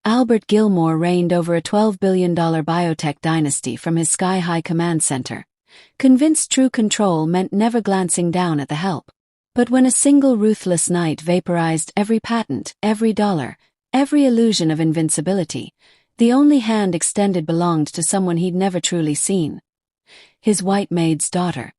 Albert Gilmore reigned over a $12 billion biotech dynasty from his sky-high command center, convinced true control meant never glancing down at the help. But when a single ruthless night vaporized every patent, every dollar, every illusion of invincibility, the only hand extended belonged to someone he'd never truly seen. His white maid's daughter.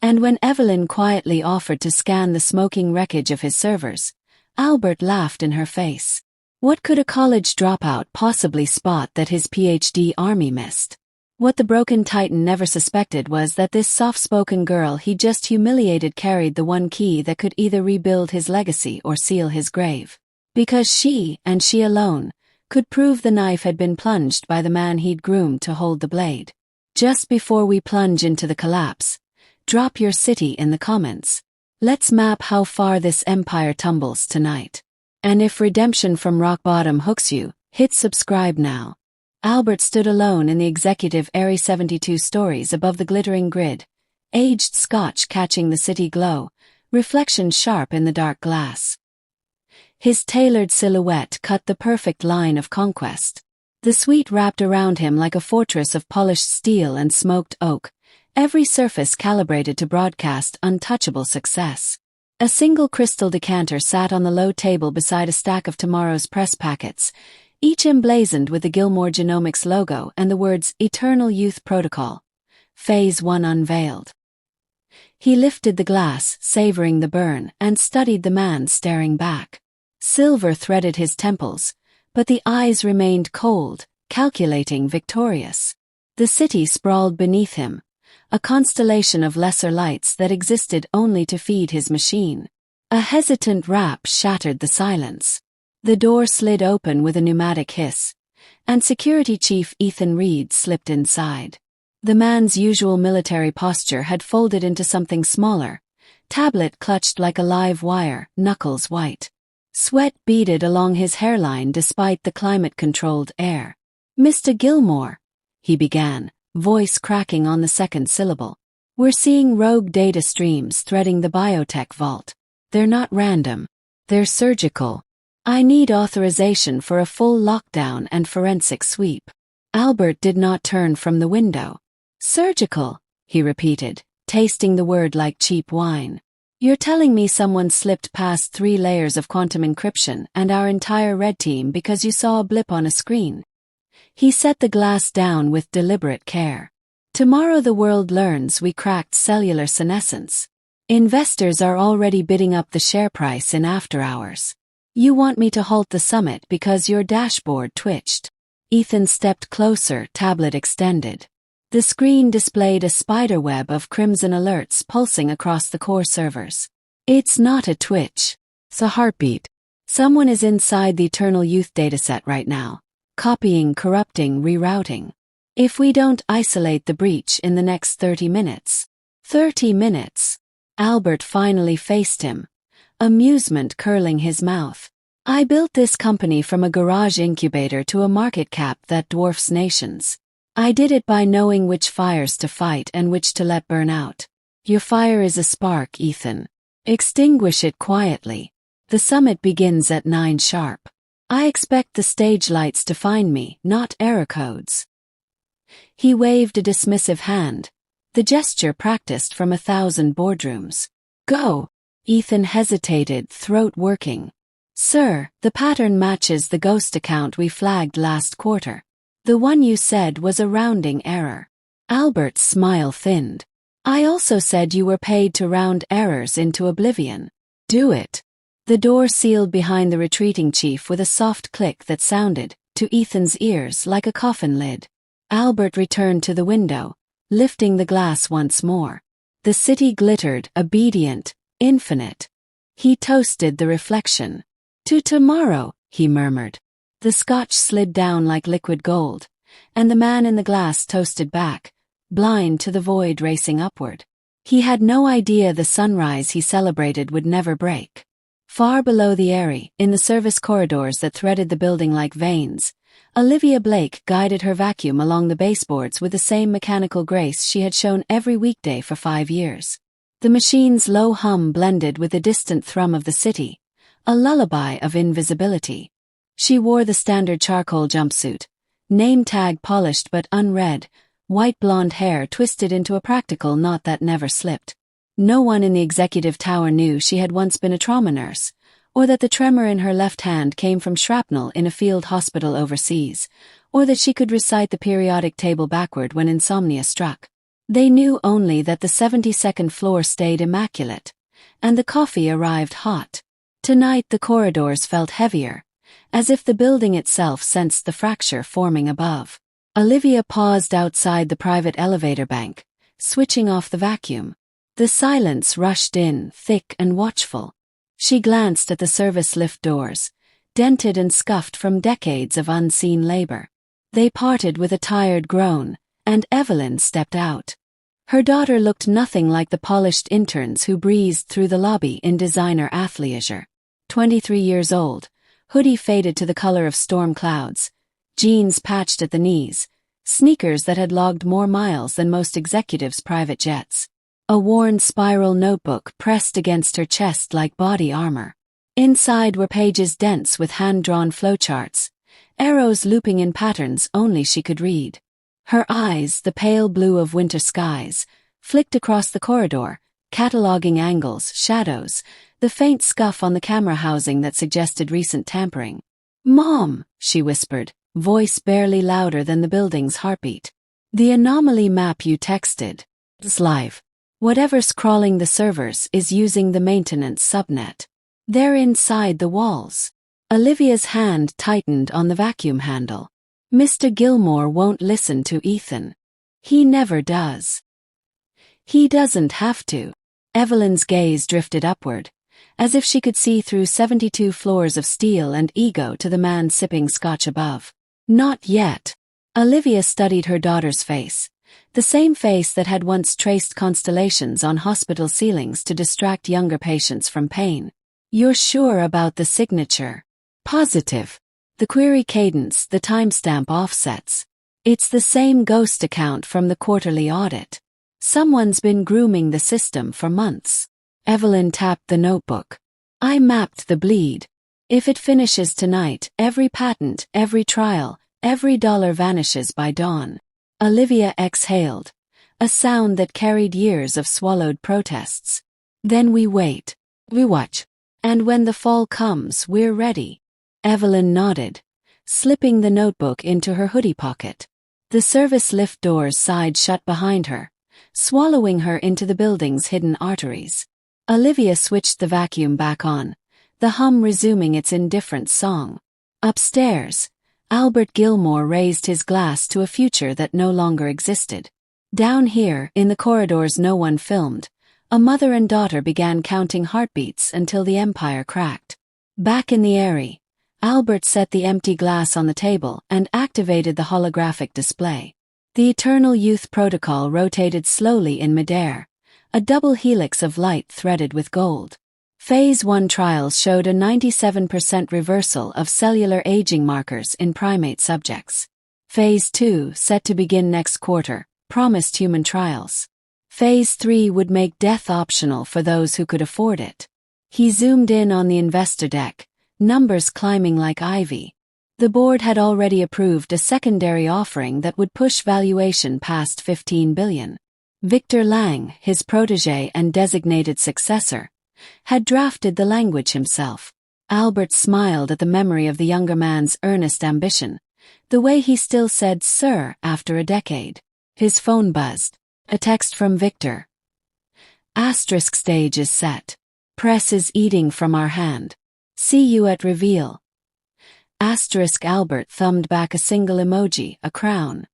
And when Evelyn quietly offered to scan the smoking wreckage of his servers, Albert laughed in her face. What could a college dropout possibly spot that his PhD army missed? What the broken titan never suspected was that this soft-spoken girl he just humiliated carried the one key that could either rebuild his legacy or seal his grave. Because she, and she alone, could prove the knife had been plunged by the man he'd groomed to hold the blade. Just before we plunge into the collapse, drop your city in the comments. Let's map how far this empire tumbles tonight. And if redemption from rock bottom hooks you, hit subscribe now. Albert stood alone in the executive Area 72 stories above the glittering grid, aged scotch catching the city glow, reflections sharp in the dark glass. His tailored silhouette cut the perfect line of conquest. The suite wrapped around him like a fortress of polished steel and smoked oak, every surface calibrated to broadcast untouchable success. A single crystal decanter sat on the low table beside a stack of tomorrow's press packets, each emblazoned with the Gilmore Genomics logo and the words Eternal Youth Protocol. Phase 1 unveiled. He lifted the glass, savoring the burn, and studied the man staring back. Silver threaded his temples, but the eyes remained cold, calculating, victorious. The city sprawled beneath him, a constellation of lesser lights that existed only to feed his machine. A hesitant rap shattered the silence. The door slid open with a pneumatic hiss, and Security Chief Ethan Reed slipped inside. The man's usual military posture had folded into something smaller, tablet clutched like a live wire, knuckles white. Sweat beaded along his hairline despite the climate-controlled air. "Mr. Gilmore," he began, voice cracking on the second syllable. "We're seeing rogue data streams threading the biotech vault. They're not random. They're surgical. I need authorization for a full lockdown and forensic sweep." Albert did not turn from the window. "Surgical," he repeated, tasting the word like cheap wine. "You're telling me someone slipped past 3 layers of quantum encryption and our entire red team because you saw a blip on a screen?" He set the glass down with deliberate care. "Tomorrow the world learns we cracked cellular senescence. Investors are already bidding up the share price in after hours. You want me to halt the summit because your dashboard twitched." Ethan stepped closer, tablet extended. The screen displayed a spiderweb of crimson alerts pulsing across the core servers. "It's not a twitch. It's a heartbeat. Someone is inside the Eternal Youth dataset right now, copying, corrupting, rerouting. If we don't isolate the breach in the next 30 minutes. 30 minutes. Albert finally faced him, amusement curling his mouth. "I built this company from a garage incubator to a market cap that dwarfs nations. I did it by knowing which fires to fight and which to let burn out. Your fire is a spark, Ethan. Extinguish it quietly. The summit begins at 9 sharp. I expect the stage lights to find me, not error codes." He waved a dismissive hand, the gesture practiced from 1,000 boardrooms. "Go." Ethan hesitated, throat working. "Sir, the pattern matches the ghost account we flagged last quarter. The one you said was a rounding error." Albert's smile thinned. "I also said you were paid to round errors into oblivion. Do it." The door sealed behind the retreating chief with a soft click that sounded, to Ethan's ears, like a coffin lid. Albert returned to the window, lifting the glass once more. The city glittered, obedient, infinite. He toasted the reflection. "To tomorrow," he murmured. The scotch slid down like liquid gold, and the man in the glass toasted back, blind to the void racing upward. He had no idea the sunrise he celebrated would never break. Far below the area, in the service corridors that threaded the building like veins, Olivia Blake guided her vacuum along the baseboards with the same mechanical grace she had shown every weekday for 5 years. The machine's low hum blended with the distant thrum of the city, a lullaby of invisibility. She wore the standard charcoal jumpsuit, name tag polished but unread, white blonde hair twisted into a practical knot that never slipped. No one in the executive tower knew she had once been a trauma nurse, or that the tremor in her left hand came from shrapnel in a field hospital overseas, or that she could recite the periodic table backward when insomnia struck. They knew only that the 72nd floor stayed immaculate, and the coffee arrived hot. Tonight the corridors felt heavier, as if the building itself sensed the fracture forming above. Olivia paused outside the private elevator bank, switching off the vacuum. The silence rushed in, thick and watchful. She glanced at the service lift doors, dented and scuffed from decades of unseen labor. They parted with a tired groan, and Evelyn stepped out. Her daughter looked nothing like the polished interns who breezed through the lobby in designer athleisure. 23 years old, hoodie faded to the color of storm clouds, jeans patched at the knees, sneakers that had logged more miles than most executives' private jets. A worn spiral notebook pressed against her chest like body armor. Inside were pages dense with hand-drawn flowcharts, arrows looping in patterns only she could read. Her eyes, the pale blue of winter skies, flicked across the corridor, cataloging angles, shadows, the faint scuff on the camera housing that suggested recent tampering. "Mom," she whispered, voice barely louder than the building's heartbeat. "The anomaly map you texted. It's live. Whatever's crawling the servers is using the maintenance subnet. They're inside the walls." Olivia's hand tightened on the vacuum handle. "Mr. Gilmore won't listen to Ethan. He never does. He doesn't have to." Evelyn's gaze drifted upward, as if she could see through 72 floors of steel and ego to the man sipping scotch above. "Not yet." Olivia studied her daughter's face, the same face that had once traced constellations on hospital ceilings to distract younger patients from pain. "You're sure about the signature?" "Positive. The query cadence, the timestamp offsets. It's the same ghost account from the quarterly audit. Someone's been grooming the system for months." Evelyn tapped the notebook. "I mapped the bleed. If it finishes tonight, every patent, every trial, every dollar vanishes by dawn." Olivia exhaled, a sound that carried years of swallowed protests. "Then we wait. We watch. And when the fall comes, we're ready." Evelyn nodded, slipping the notebook into her hoodie pocket. The service lift doors sighed shut behind her, swallowing her into the building's hidden arteries. Olivia switched the vacuum back on, the hum resuming its indifferent song. Upstairs, Albert Gilmore raised his glass to a future that no longer existed. Down here, in the corridors no one filmed, a mother and daughter began counting heartbeats until the empire cracked. Back in the Eyrie, Albert set the empty glass on the table and activated the holographic display. The Eternal Youth Protocol rotated slowly in midair, a double helix of light threaded with gold. Phase 1 trials showed a 97% reversal of cellular aging markers in primate subjects. Phase 2, set to begin next quarter, promised human trials. Phase 3 would make death optional for those who could afford it. He zoomed in on the investor deck, numbers climbing like ivy. The board had already approved a secondary offering that would push valuation past $15 billion. Victor Lang, his protege and designated successor, had drafted the language himself. Albert smiled at the memory of the younger man's earnest ambition, the way he still said "sir" after a decade. His phone buzzed. A text from Victor. "Asterisk stage is set. Press is eating from our hand. See you at reveal." Asterisk. Albert thumbed back a single emoji, a crown.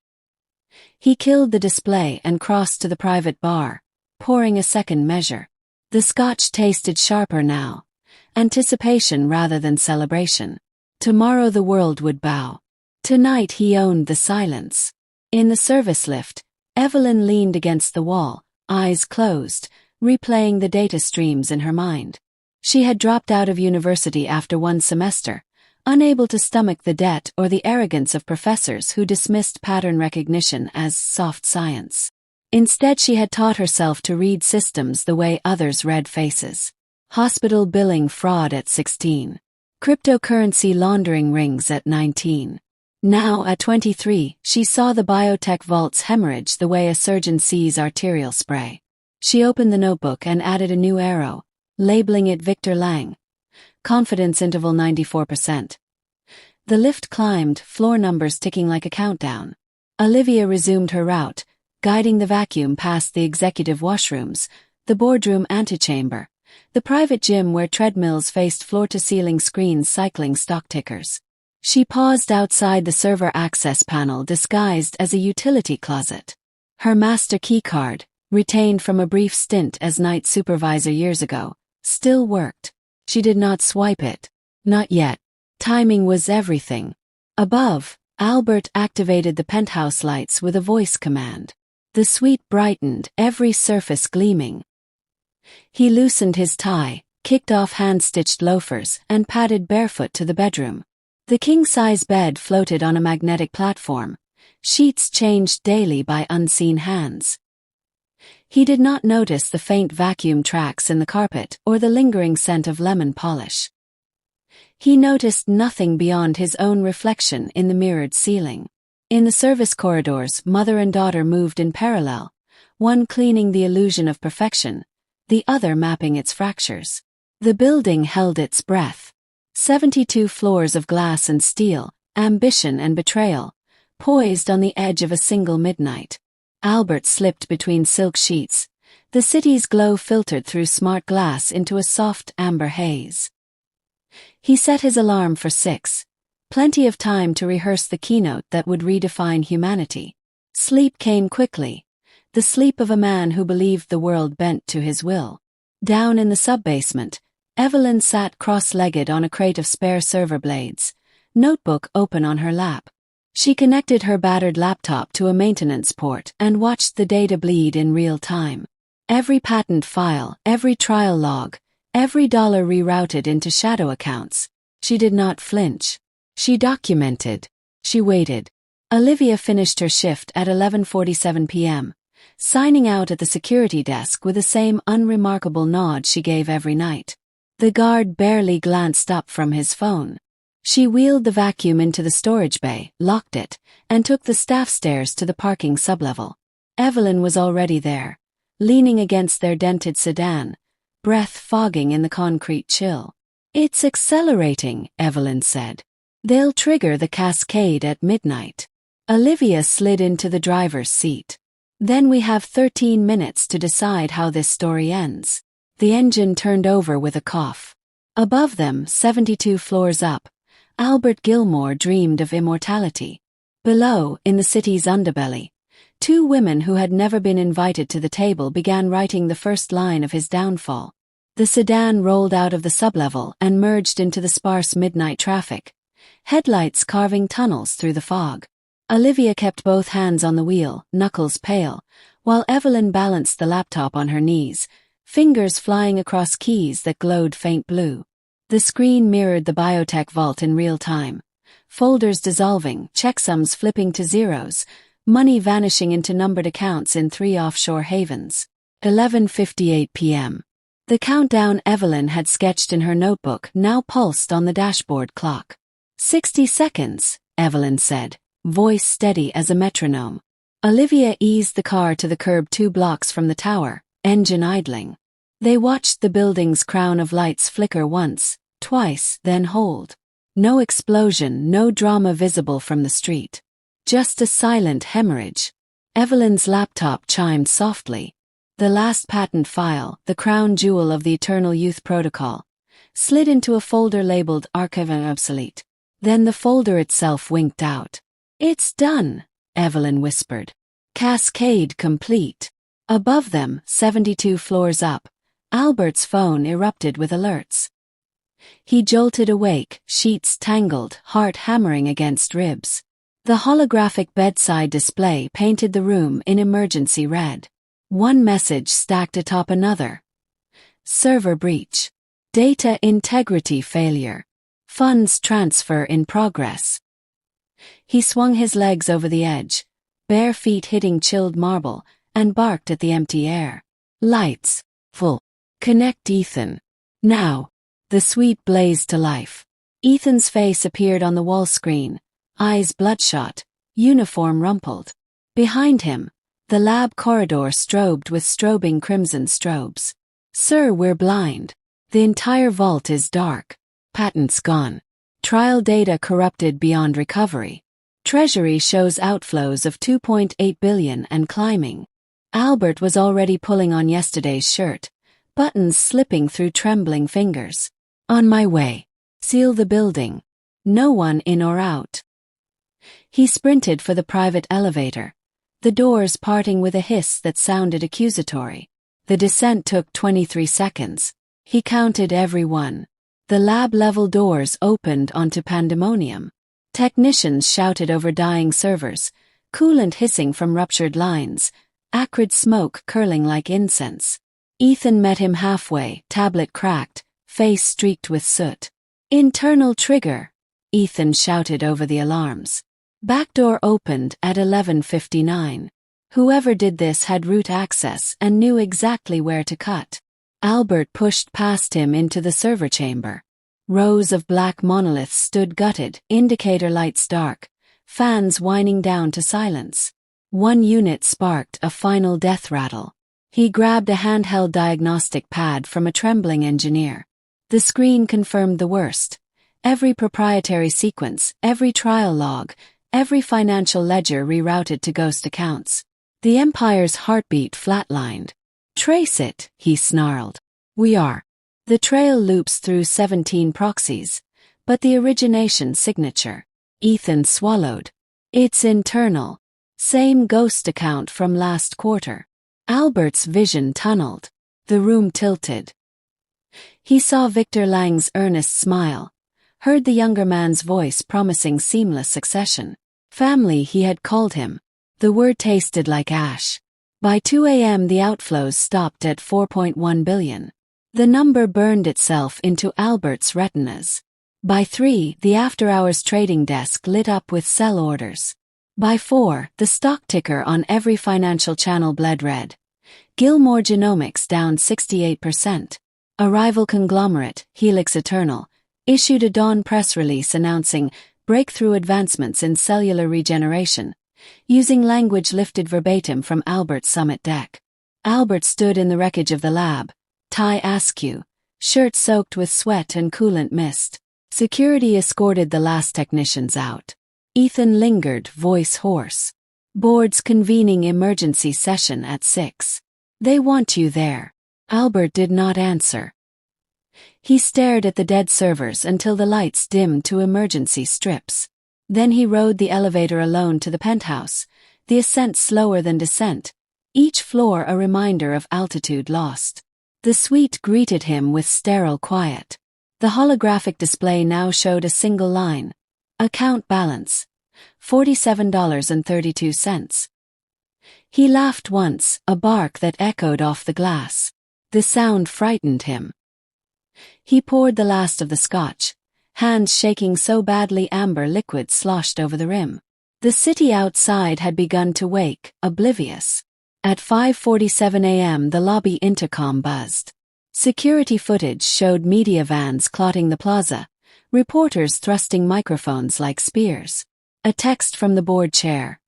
He killed the display and crossed to the private bar, pouring a second measure. The scotch tasted sharper now, anticipation rather than celebration. Tomorrow the world would bow. Tonight he owned the silence. In the service lift, Evelyn leaned against the wall, eyes closed, replaying the data streams in her mind. She had dropped out of university after one semester, unable to stomach the debt or the arrogance of professors who dismissed pattern recognition as soft science. Instead, she had taught herself to read systems the way others read faces. Hospital billing fraud at 16. Cryptocurrency laundering rings at 19. Now, at 23, she saw the biotech vaults hemorrhage the way a surgeon sees arterial spray. She opened the notebook and added a new arrow, labeling it Victor Lang. Confidence interval 94%. The lift climbed, floor numbers ticking like a countdown. Olivia resumed her route, guiding the vacuum past the executive washrooms, the boardroom antechamber, the private gym where treadmills faced floor-to-ceiling screens cycling stock tickers. She paused outside the server access panel disguised as a utility closet. Her master keycard, retained from a brief stint as night supervisor years ago, still worked. She did not swipe it. Not yet. Timing was everything. Above, Albert activated the penthouse lights with a voice command. The suite brightened, every surface gleaming. He loosened his tie, kicked off hand-stitched loafers, and padded barefoot to the bedroom. The king-size bed floated on a magnetic platform. Sheets changed daily by unseen hands. He did not notice the faint vacuum tracks in the carpet or the lingering scent of lemon polish. He noticed nothing beyond his own reflection in the mirrored ceiling. In the service corridors, mother and daughter moved in parallel, one cleaning the illusion of perfection, the other mapping its fractures. The building held its breath. 72 floors of glass and steel, ambition and betrayal, poised on the edge of a single midnight. Albert slipped between silk sheets. The city's glow filtered through smart glass into a soft amber haze. He set his alarm for 6. Plenty of time to rehearse the keynote that would redefine humanity. Sleep came quickly. The sleep of a man who believed the world bent to his will. Down in the sub-basement, Evelyn sat cross-legged on a crate of spare server blades, notebook open on her lap. She connected her battered laptop to a maintenance port and watched the data bleed in real time. Every patent file, every trial log, every dollar rerouted into shadow accounts. She did not flinch. She documented. She waited. Olivia finished her shift at 11:47 p.m., signing out at the security desk with the same unremarkable nod she gave every night. The guard barely glanced up from his phone. She wheeled the vacuum into the storage bay, locked it, and took the staff stairs to the parking sublevel. Evelyn was already there, leaning against their dented sedan, breath fogging in the concrete chill. "It's accelerating," Evelyn said. "They'll trigger the cascade at midnight." Olivia slid into the driver's seat. "Then we have 13 minutes to decide how this story ends." The engine turned over with a cough. Above them, 72 floors up, Albert Gilmore dreamed of immortality. Below, in the city's underbelly, 2 women who had never been invited to the table began writing the first line of his downfall. The sedan rolled out of the sublevel and merged into the sparse midnight traffic, headlights carving tunnels through the fog. Olivia kept both hands on the wheel, knuckles pale, while Evelyn balanced the laptop on her knees, fingers flying across keys that glowed faint blue. The screen mirrored the biotech vault in real time. Folders dissolving, checksums flipping to zeros, money vanishing into numbered accounts in 3 offshore havens. 11:58 p.m. The countdown Evelyn had sketched in her notebook now pulsed on the dashboard clock. 60 seconds, Evelyn said, voice steady as a metronome. Olivia eased the car to the curb 2 blocks from the tower, engine idling. They watched the building's crown of lights flicker once, twice, then hold. No explosion, no drama visible from the street. Just a silent hemorrhage. Evelyn's laptop chimed softly. The last patent file, the crown jewel of the Eternal Youth Protocol, slid into a folder labeled Archive and Obsolete. Then the folder itself winked out. "It's done," Evelyn whispered. "Cascade complete." Above them, 72 floors up, Albert's phone erupted with alerts. He jolted awake, sheets tangled, heart hammering against ribs. The holographic bedside display painted the room in emergency red. One message stacked atop another. Server breach. Data integrity failure. Funds transfer in progress. He swung his legs over the edge, bare feet hitting chilled marble, and barked at the empty air. Lights. Full. Connect Ethan. Now. The suite blazed to life. Ethan's face appeared on the wall screen, eyes bloodshot, uniform rumpled. Behind him, the lab corridor strobed with strobing crimson strobes. "Sir, we're blind. The entire vault is dark. Patents gone. Trial data corrupted beyond recovery. Treasury shows outflows of 2.8 billion and climbing." Albert was already pulling on yesterday's shirt, buttons slipping through trembling fingers. "On my way. Seal the building. No one in or out." He sprinted for the private elevator, the doors parting with a hiss that sounded accusatory. The descent took 23 seconds. He counted every one. The lab-level doors opened onto pandemonium. Technicians shouted over dying servers, coolant hissing from ruptured lines, acrid smoke curling like incense. Ethan met him halfway, tablet cracked, face streaked with soot. "Internal trigger," Ethan shouted over the alarms. Back door opened at 11:59. Whoever did this had root access and knew exactly where to cut. Albert pushed past him into the server chamber. Rows of black monoliths stood gutted, indicator lights dark, fans whining down to silence. One unit sparked a final death rattle. He grabbed a handheld diagnostic pad from a trembling engineer. The screen confirmed the worst. Every proprietary sequence, every trial log, every financial ledger rerouted to ghost accounts. The Empire's heartbeat flatlined. "Trace it," he snarled. "We are." The trail loops through 17 proxies, but the origination signature. Ethan swallowed. "It's internal. Same ghost account from last quarter." Albert's vision tunneled. The room tilted. He saw Victor Lang's earnest smile, heard the younger man's voice promising seamless succession. Family, he had called him. The word tasted like ash. By 2 a.m. the outflows stopped at 4.1 billion. The number burned itself into Albert's retinas. By 3, the after-hours trading desk lit up with sell orders. By 4, the stock ticker on every financial channel bled red. Gilmore Genomics down 68%. A rival conglomerate, Helix Eternal, issued a dawn press release announcing breakthrough advancements in cellular regeneration, using language lifted verbatim from Albert's summit deck. Albert stood in the wreckage of the lab, tie askew, shirt soaked with sweat and coolant mist. Security escorted the last technicians out. Ethan lingered, voice hoarse. "Board's convening emergency session at 6. They want you there." Albert did not answer. He stared at the dead servers until the lights dimmed to emergency strips. Then he rode the elevator alone to the penthouse, the ascent slower than descent, each floor a reminder of altitude lost. The suite greeted him with sterile quiet. The holographic display now showed a single line. Account balance. $47.32. He laughed once, a bark that echoed off the glass. The sound frightened him. He poured the last of the scotch, hands shaking so badly amber liquid sloshed over the rim. The city outside had begun to wake, oblivious. At 5:47 a.m. the lobby intercom buzzed. Security footage showed media vans clotting the plaza, reporters thrusting microphones like spears. A text from the board chair.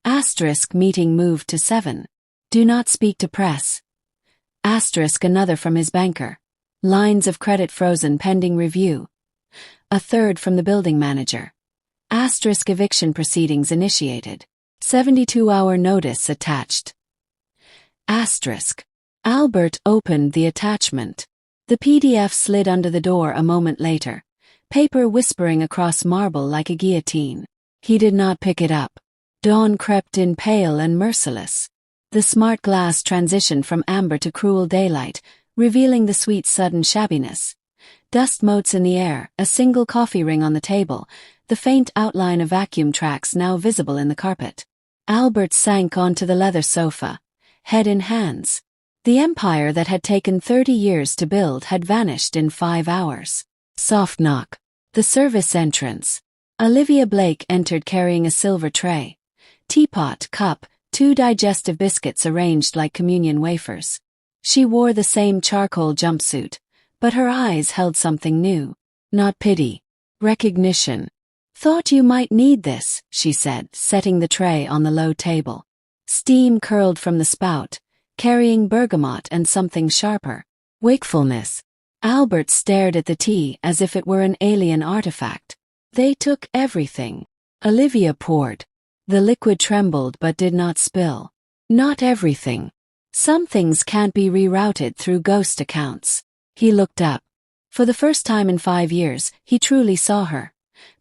Asterisk meeting moved to 7. Do not speak to press. Asterisk another from his banker. Lines of credit frozen pending review. A third from the building manager. Asterisk eviction proceedings initiated. 72-hour notice attached. Asterisk. Albert opened the attachment. The PDF slid under the door a moment later, paper whispering across marble like a guillotine. He did not pick it up. Dawn crept in pale and merciless. The smart glass transitioned from amber to cruel daylight, revealing the suite's sudden shabbiness. Dust motes in the air, a single coffee ring on the table, the faint outline of vacuum tracks now visible in the carpet. Albert sank onto the leather sofa, head in hands. The empire that had taken 30 years to build had vanished in 5 hours. Soft knock. The service entrance. Olivia Blake entered carrying a silver tray. Teapot, cup, 2 digestive biscuits arranged like communion wafers. She wore the same charcoal jumpsuit, but her eyes held something new. Not pity. Recognition. Thought you might need this, she said, setting the tray on the low table. Steam curled from the spout, carrying bergamot and something sharper. Wakefulness. Albert stared at the tea as if it were an alien artifact. They took everything. Olivia poured. The liquid trembled but did not spill. Not everything. Some things can't be rerouted through ghost accounts. He looked up. For the first time in 5 years, he truly saw her.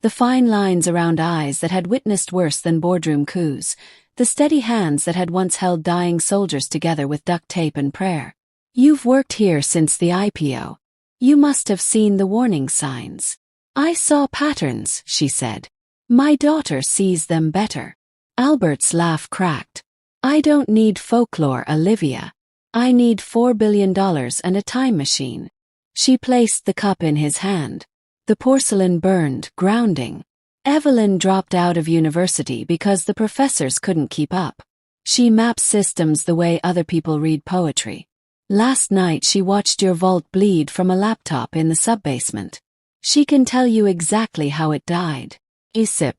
The fine lines around eyes that had witnessed worse than boardroom coups, the steady hands that had once held dying soldiers together with duct tape and prayer. You've worked here since the IPO. You must have seen the warning signs. I saw patterns, she said. My daughter sees them better. Albert's laugh cracked. I don't need folklore, Olivia. I need $4 billion and a time machine. She placed the cup in his hand. The porcelain burned, grounding. Evelyn dropped out of university because the professors couldn't keep up. She maps systems the way other people read poetry. Last night she watched your vault bleed from a laptop in the subbasement. She can tell you exactly how it died. A sip.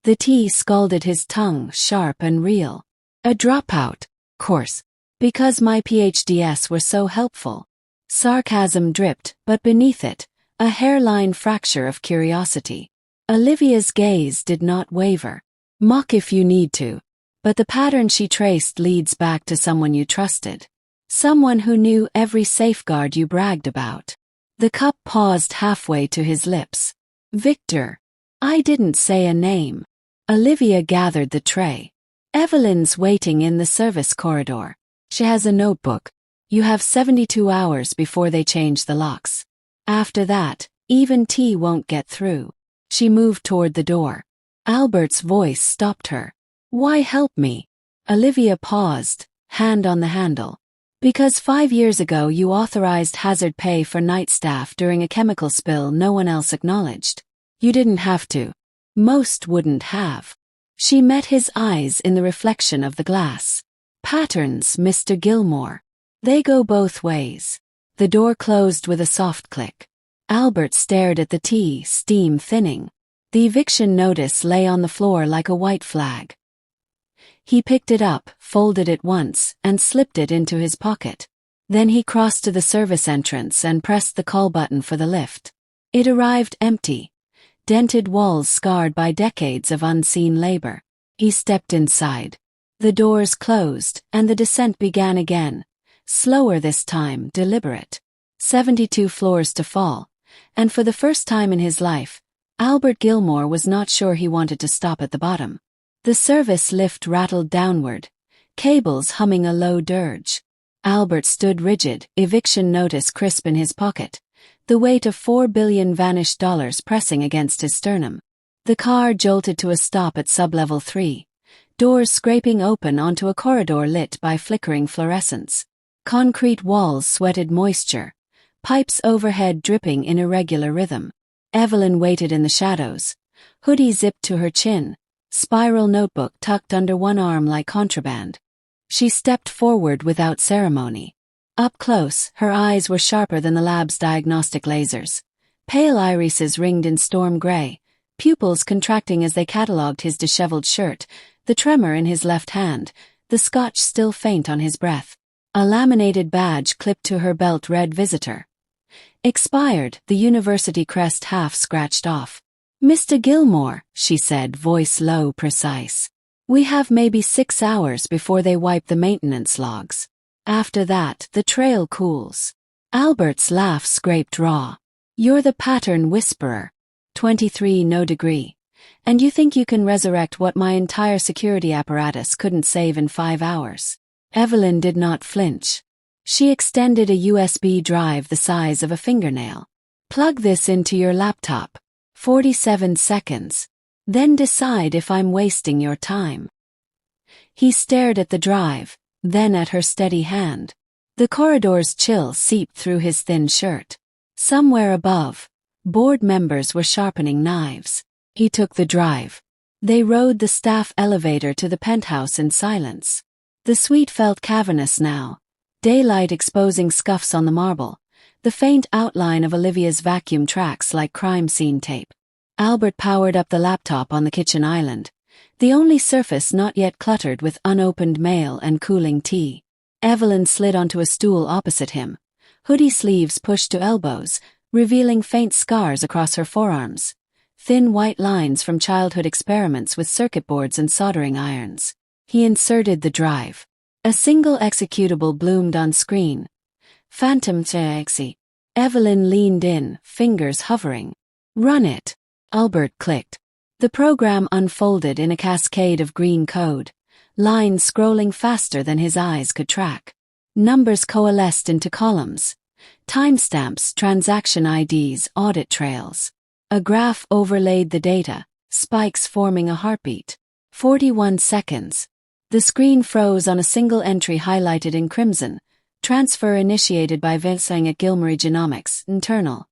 The tea scalded his tongue, sharp and real. A dropout, course. Because my PhDs were so helpful. Sarcasm dripped, but beneath it, a hairline fracture of curiosity. Olivia's gaze did not waver. Mock if you need to. But the pattern she traced leads back to someone you trusted. Someone who knew every safeguard you bragged about. The cup paused halfway to his lips. Victor. I didn't say a name. Olivia gathered the tray. Evelyn's waiting in the service corridor. She has a notebook. You have 72 hours before they change the locks. After that, even tea won't get through. She moved toward the door. Albert's voice stopped her. Why help me? Olivia paused, hand on the handle. Because 5 years ago you authorized hazard pay for night staff during a chemical spill no one else acknowledged. You didn't have to. Most wouldn't have. She met his eyes in the reflection of the glass. Patterns, Mr. Gilmore. They go both ways. The door closed with a soft click. Albert stared at the tea, steam thinning. The eviction notice lay on the floor like a white flag. He picked it up, folded it once, and slipped it into his pocket. Then he crossed to the service entrance and pressed the call button for the lift. It arrived empty. Dented walls scarred by decades of unseen labor. He stepped inside. The doors closed, and the descent began again. Slower this time, deliberate. 72 floors to fall. And for the first time in his life, Albert Gilmore was not sure he wanted to stop at the bottom. The service lift rattled downward, cables humming a low dirge. Albert stood rigid, eviction notice crisp in his pocket, the weight of $4 billion vanished dollars pressing against his sternum. The car jolted to a stop at sublevel 3, doors scraping open onto a corridor lit by flickering fluorescents. Concrete walls sweated moisture, pipes overhead dripping in irregular rhythm. Evelyn waited in the shadows, hoodie zipped to her chin, spiral notebook tucked under one arm like contraband. She stepped forward without ceremony. Up close, her eyes were sharper than the lab's diagnostic lasers. Pale irises ringed in storm gray, pupils contracting as they catalogued his disheveled shirt, the tremor in his left hand, the scotch still faint on his breath. A laminated badge clipped to her belt read visitor. Expired, the university crest half scratched off. Mr. Gilmore, she said, voice low, precise. We have maybe 6 hours before they wipe the maintenance logs. After that, the trail cools. Albert's laugh scraped raw. You're the pattern whisperer. 23 no degree. And you think you can resurrect what my entire security apparatus couldn't save in 5 hours? Evelyn did not flinch. She extended a USB drive the size of a fingernail. Plug this into your laptop. 47 seconds. Then decide if I'm wasting your time. He stared at the drive, then at her steady hand. The corridor's chill seeped through his thin shirt. Somewhere above, board members were sharpening knives. He took the drive. They rode the staff elevator to the penthouse in silence. The suite felt cavernous now, daylight exposing scuffs on the marble, the faint outline of Olivia's vacuum tracks like crime scene tape. Albert powered up the laptop on the kitchen island, the only surface not yet cluttered with unopened mail and cooling tea. Evelyn slid onto a stool opposite him, hoodie sleeves pushed to elbows, revealing faint scars across her forearms, thin white lines from childhood experiments with circuit boards and soldering irons. He inserted the drive. A single executable bloomed on screen. Phantom TXE. Evelyn leaned in, fingers hovering. Run it. Albert clicked. The program unfolded in a cascade of green code, lines scrolling faster than his eyes could track. Numbers coalesced into columns. Timestamps, transaction IDs, audit trails. A graph overlaid the data, spikes forming a heartbeat. 41 seconds. The screen froze on a single entry highlighted in crimson. Transfer initiated by Vincent at Gilmory Genomics, internal.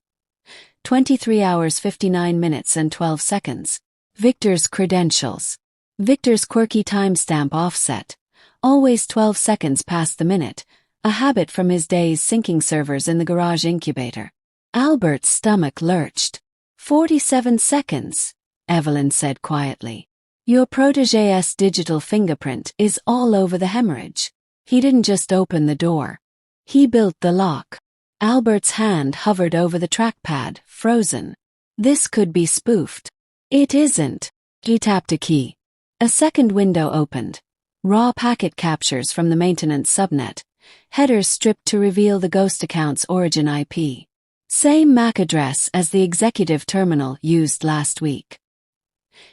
23 hours 59 minutes and 12 seconds. Victor's credentials. Victor's quirky timestamp offset. Always 12 seconds past the minute, a habit from his days syncing servers in the garage incubator. Albert's stomach lurched. 47 seconds, Evelyn said quietly. Your protégé's digital fingerprint is all over the hemorrhage. He didn't just open the door. He built the lock. Albert's hand hovered over the trackpad, frozen. This could be spoofed. It isn't. He tapped a key. A second window opened. Raw packet captures from the maintenance subnet. Headers stripped to reveal the ghost account's origin IP. Same MAC address as the executive terminal used last week.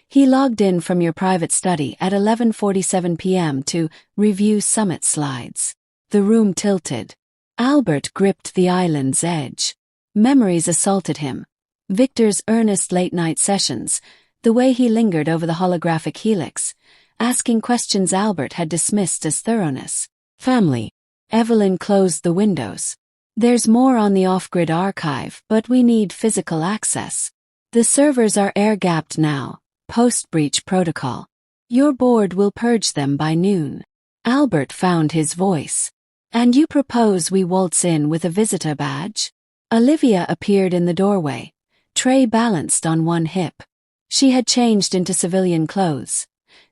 He logged in from your private study at 11:47 p.m. to review summit slides. The room tilted. Albert gripped the island's edge. Memories assaulted him. Victor's earnest late-night sessions, the way he lingered over the holographic helix, asking questions Albert had dismissed as thoroughness. Family. Evelyn closed the windows. There's more on the off-grid archive, but we need physical access. The servers are air-gapped now, post-breach protocol. Your board will purge them by noon. Albert found his voice. And you propose we waltz in with a visitor badge? Olivia appeared in the doorway, tray balanced on one hip. She had changed into civilian clothes.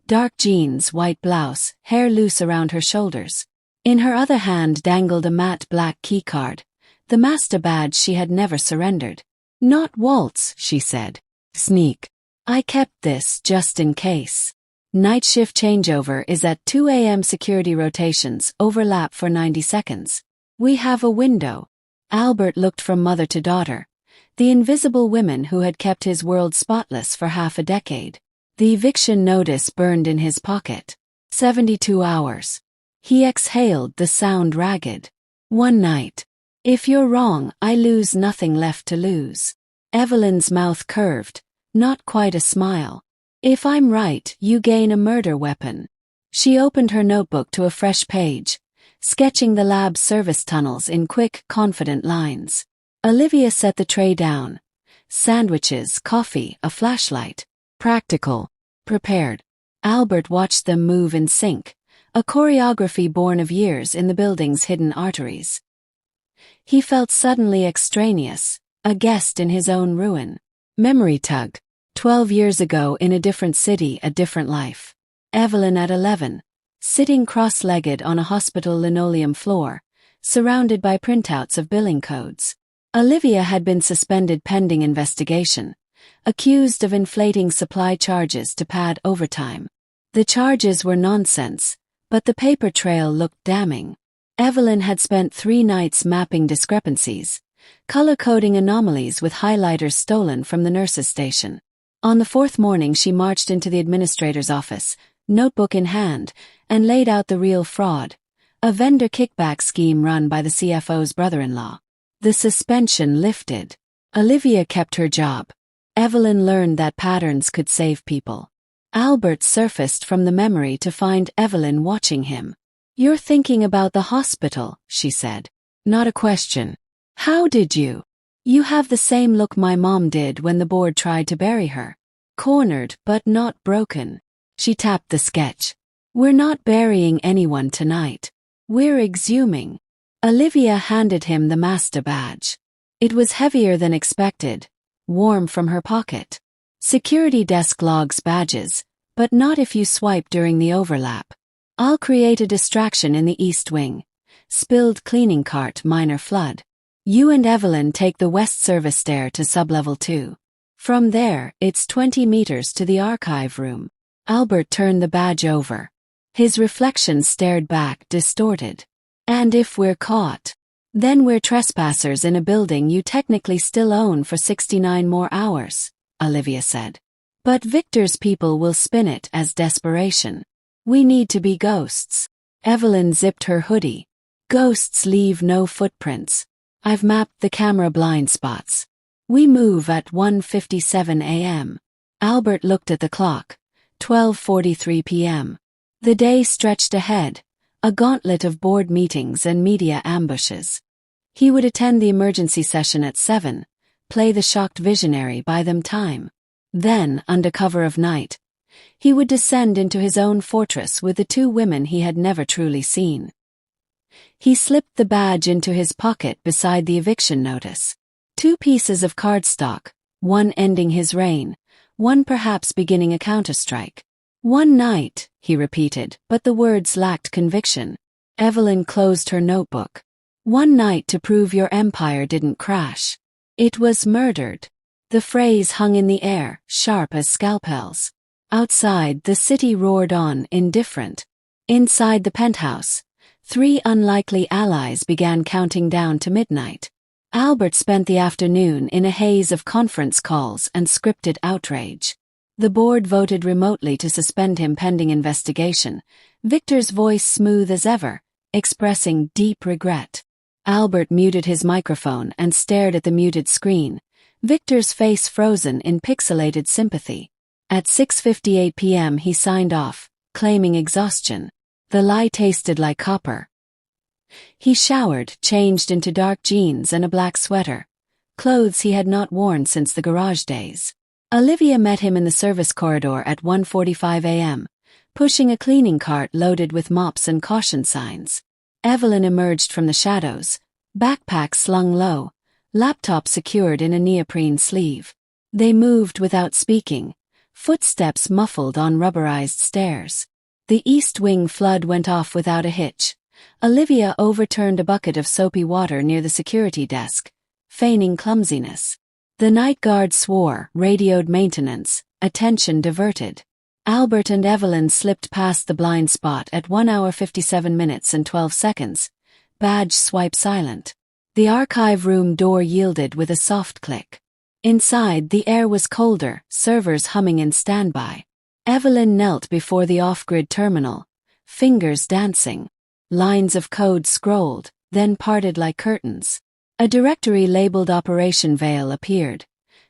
Dark jeans, white blouse, hair loose around her shoulders. In her other hand dangled a matte black keycard, the master badge she had never surrendered. Not waltz, she said. Sneak. I kept this just in case. Night shift changeover is at 2 a.m. Security rotations overlap for 90 seconds. We have a window. Albert looked from mother to daughter, the invisible women who had kept his world spotless for half a decade. The eviction notice burned in his pocket. 72 hours. He exhaled, the sound ragged. One night. If you're wrong, I lose nothing left to lose. Evelyn's mouth curved, not quite a smile. If I'm right, you gain a murder weapon. She opened her notebook to a fresh page, sketching the lab's service tunnels in quick, confident lines. Olivia set the tray down. Sandwiches, coffee, a flashlight. Practical. Prepared. Albert watched them move in sync, a choreography born of years in the building's hidden arteries. He felt suddenly extraneous, a guest in his own ruin. Memory tug. 12 years ago in a different city, a different life. Evelyn at 11, sitting cross-legged on a hospital linoleum floor, surrounded by printouts of billing codes. Olivia had been suspended pending investigation, accused of inflating supply charges to pad overtime. The charges were nonsense, but the paper trail looked damning. Evelyn had spent 3 nights mapping discrepancies, color-coding anomalies with highlighters stolen from the nurse's station. On the 4th morning she marched into the administrator's office, notebook in hand, and laid out the real fraud, a vendor kickback scheme run by the CFO's brother-in-law. The suspension lifted. Olivia kept her job. Evelyn learned that patterns could save people. Albert surfaced from the memory to find Evelyn watching him. You're thinking about the hospital, she said. Not a question. How did you? You have the same look my mom did when the board tried to bury her. Cornered, but not broken. She tapped the sketch. We're not burying anyone tonight. We're exhuming. Olivia handed him the master badge. It was heavier than expected, warm from her pocket. Security desk logs badges, but not if you swipe during the overlap. I'll create a distraction in the east wing. Spilled cleaning cart, minor flood. You and Evelyn take the west service stair to sublevel 2. From there, it's 20 meters to the archive room. Albert turned the badge over. His reflection stared back, distorted. And if we're caught, then we're trespassers in a building you technically still own for 69 more hours, Olivia said. But Victor's people will spin it as desperation. We need to be ghosts. Evelyn zipped her hoodie. Ghosts leave no footprints. I've mapped the camera blind spots. We move at 1:57 a.m. Albert looked at the clock. 12:43 p.m. The day stretched ahead, a gauntlet of board meetings and media ambushes. He would attend the emergency session at 7, play the shocked visionary, buy them time. Then, under cover of night, he would descend into his own fortress with the 2 women he had never truly seen. He slipped the badge into his pocket beside the eviction notice. 2 pieces of cardstock, one ending his reign, one perhaps beginning a counterstrike. One night, he repeated, but the words lacked conviction. Evelyn closed her notebook. One night to prove your empire didn't crash. It was murdered. The phrase hung in the air, sharp as scalpels. Outside, the city roared on, indifferent. Inside the penthouse, 3 unlikely allies began counting down to midnight. Albert spent the afternoon in a haze of conference calls and scripted outrage. The board voted remotely to suspend him pending investigation, Victor's voice smooth as ever, expressing deep regret. Albert muted his microphone and stared at the muted screen, Victor's face frozen in pixelated sympathy. At 6:58 p.m. he signed off, claiming exhaustion. The lie tasted like copper. He showered, changed into dark jeans and a black sweater, clothes he had not worn since the garage days. Olivia met him in the service corridor at 1:45 a.m., pushing a cleaning cart loaded with mops and caution signs. Evelyn emerged from the shadows, backpack slung low, laptop secured in a neoprene sleeve. They moved without speaking, footsteps muffled on rubberized stairs. The east wing flood went off without a hitch. Olivia overturned a bucket of soapy water near the security desk, feigning clumsiness. The night guard swore, radioed maintenance, attention diverted. Albert and Evelyn slipped past the blind spot at 1 hour 57 minutes and 12 seconds, badge swipe silent. The archive room door yielded with a soft click. Inside, the air was colder, servers humming in standby. Evelyn knelt before the off-grid terminal, fingers dancing. Lines of code scrolled, then parted like curtains. A directory labeled Operation Veil appeared,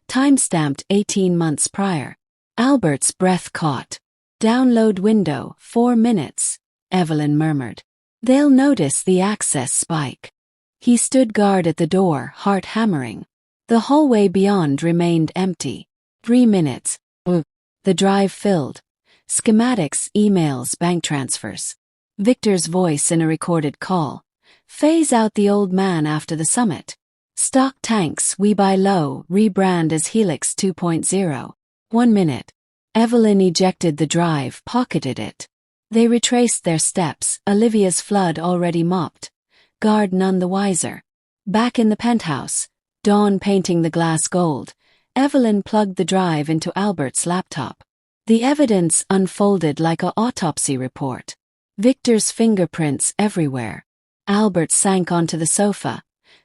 time-stamped 18 months prior. Albert's breath caught. Download window, 4 minutes, Evelyn murmured. They'll notice the access spike. He stood guard at the door, heart hammering. The hallway beyond remained empty. 3 minutes. The drive filled. Schematics, emails, bank transfers. Victor's voice in a recorded call. Phase out the old man after the summit. Stock tanks, we buy low, rebrand as Helix 2.0. 1 minute. Evelyn ejected the drive, pocketed it. They retraced their steps, Olivia's flood already mopped. Guard none the wiser. Back in the penthouse, dawn painting the glass gold, Evelyn plugged the drive into Albert's laptop. The evidence unfolded like an autopsy report. Victor's fingerprints everywhere. Albert sank onto the sofa,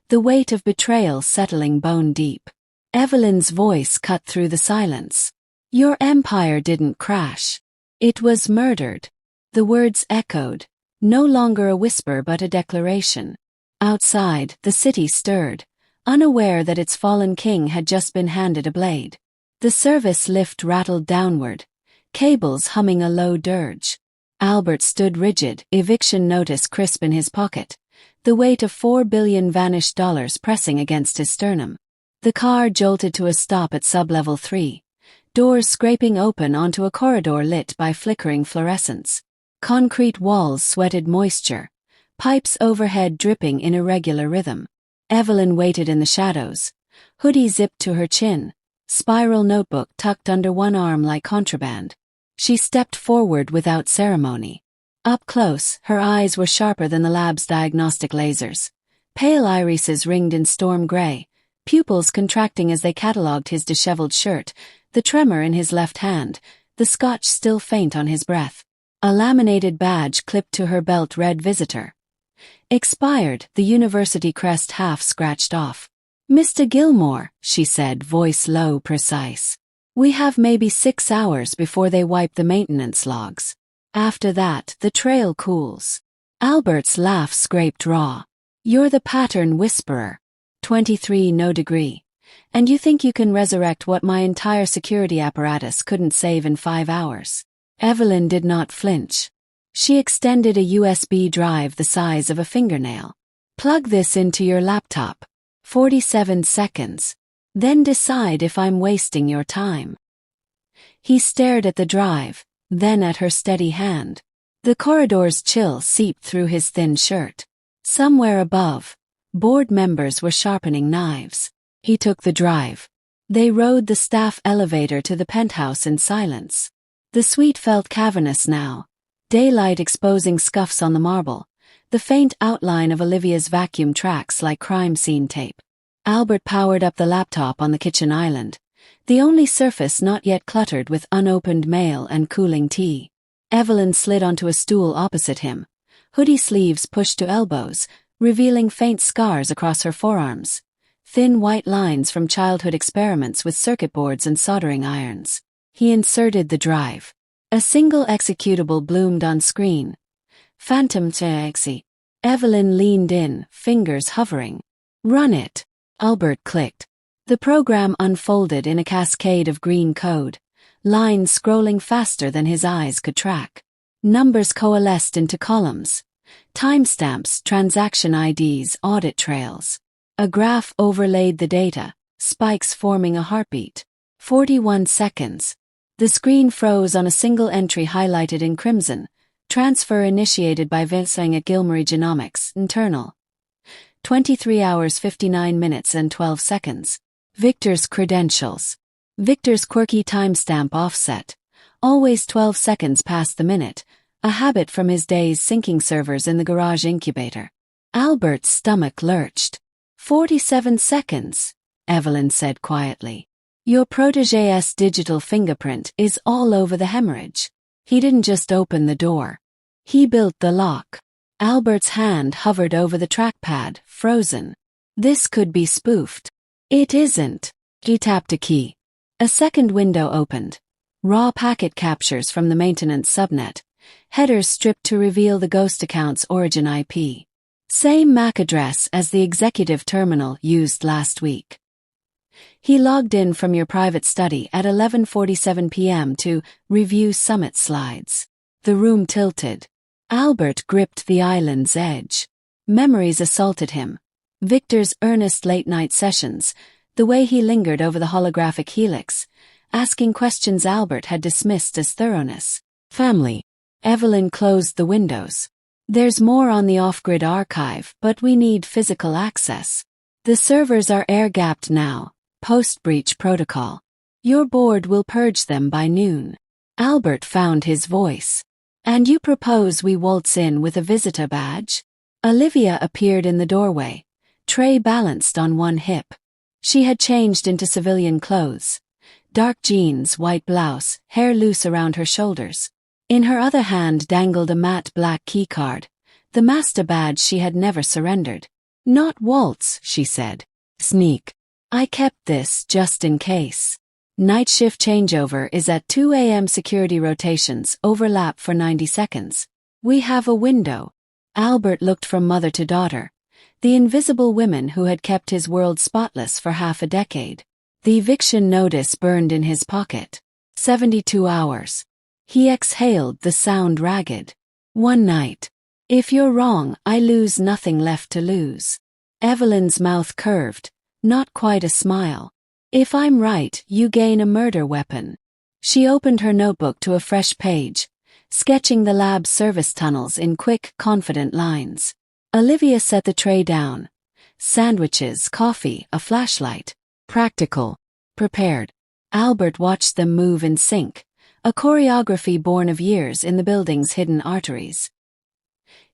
the weight of betrayal settling bone deep. Evelyn's voice cut through the silence. Your empire didn't crash. It was murdered. The words echoed, no longer a whisper but a declaration. Outside, the city stirred, unaware that its fallen king had just been handed a blade. The service lift rattled downward, cables humming a low dirge. Albert stood rigid, eviction notice crisp in his pocket, the weight of $4 billion vanished dollars pressing against his sternum. The car jolted to a stop at sublevel 3, doors scraping open onto a corridor lit by flickering fluorescents. Concrete walls sweated moisture, pipes overhead dripping in irregular rhythm. Evelyn waited in the shadows, hoodie zipped to her chin, spiral notebook tucked under one arm like contraband. She stepped forward without ceremony. Up close, her eyes were sharper than the lab's diagnostic lasers. Pale irises ringed in storm gray, pupils contracting as they catalogued his disheveled shirt, the tremor in his left hand, the scotch still faint on his breath. A laminated badge clipped to her belt read visitor. Expired, the university crest half scratched off. "Mr. Gilmore," she said, voice low, precise. "We have maybe 6 hours before they wipe the maintenance logs. After that, the trail cools." Albert's laugh scraped raw. "You're the pattern whisperer. 23 no degree. And you think you can resurrect what my entire security apparatus couldn't save in 5 hours?" Evelyn did not flinch. She extended a USB drive the size of a fingernail. "Plug this into your laptop. 47 seconds. Then decide if I'm wasting your time." He stared at the drive, then at her steady hand. The corridor's chill seeped through his thin shirt. Somewhere above, board members were sharpening knives. He took the drive. They rode the staff elevator to the penthouse in silence. The suite felt cavernous now, daylight exposing scuffs on the marble, the faint outline of Olivia's vacuum tracks like crime scene tape. Albert powered up the laptop on the kitchen island, the only surface not yet cluttered with unopened mail and cooling tea. Evelyn slid onto a stool opposite him, hoodie sleeves pushed to elbows, revealing faint scars across her forearms, thin white lines from childhood experiments with circuit boards and soldering irons. He inserted the drive. A single executable bloomed on screen. Phantom TXE. Evelyn leaned in, fingers hovering. "Run it," Albert clicked. The program unfolded in a cascade of green code, lines scrolling faster than his eyes could track. Numbers coalesced into columns. Timestamps, transaction IDs, audit trails. A graph overlaid the data, spikes forming a heartbeat. 41 seconds. The screen froze on a single entry highlighted in crimson. Transfer initiated by Vincent at Gilmore Genomics, internal. 23 hours 59 minutes and 12 seconds. Victor's credentials. Victor's quirky timestamp offset. Always 12 seconds past the minute, a habit from his days syncing servers in the garage incubator. Albert's stomach lurched. 47 seconds, Evelyn said quietly. "Your protégé's digital fingerprint is all over the hemorrhage." He didn't just open the door. He built the lock. Albert's hand hovered over the trackpad, frozen. This could be spoofed. "It isn't." He tapped a key. A second window opened. Raw packet captures from the maintenance subnet. Headers stripped to reveal the ghost account's origin IP. Same MAC address as the executive terminal used last week. He logged in from your private study at 11:47 p.m. to review summit slides. The room tilted. Albert gripped the island's edge. Memories assaulted him. Victor's earnest late-night sessions, the way he lingered over the holographic helix, asking questions Albert had dismissed as thoroughness. Family. Evelyn closed the windows. "There's more on the off-grid archive, but we need physical access. The servers are air-gapped now. Post-breach protocol. Your board will purge them by noon." Albert found his voice. "And you propose we waltz in with a visitor badge?" Olivia appeared in the doorway, tray balanced on one hip. She had changed into civilian clothes. Dark jeans, white blouse, hair loose around her shoulders. In her other hand dangled a matte black keycard, the master badge she had never surrendered. "Not waltz," she said. "Sneak. I kept this just in case. Night shift changeover is at 2 a.m. Security rotations overlap for 90 seconds. We have a window." Albert looked from mother to daughter, the invisible women who had kept his world spotless for half a decade. The eviction notice burned in his pocket. 72 hours. He exhaled, the sound ragged. "One night. If you're wrong, I lose nothing left to lose." Evelyn's mouth curved, not quite a smile. "If I'm right, you gain a murder weapon." She opened her notebook to a fresh page, sketching the lab's service tunnels in quick, confident lines. Olivia set the tray down. Sandwiches, coffee, a flashlight. Practical. Prepared. Albert watched them move in sync, a choreography born of years in the building's hidden arteries.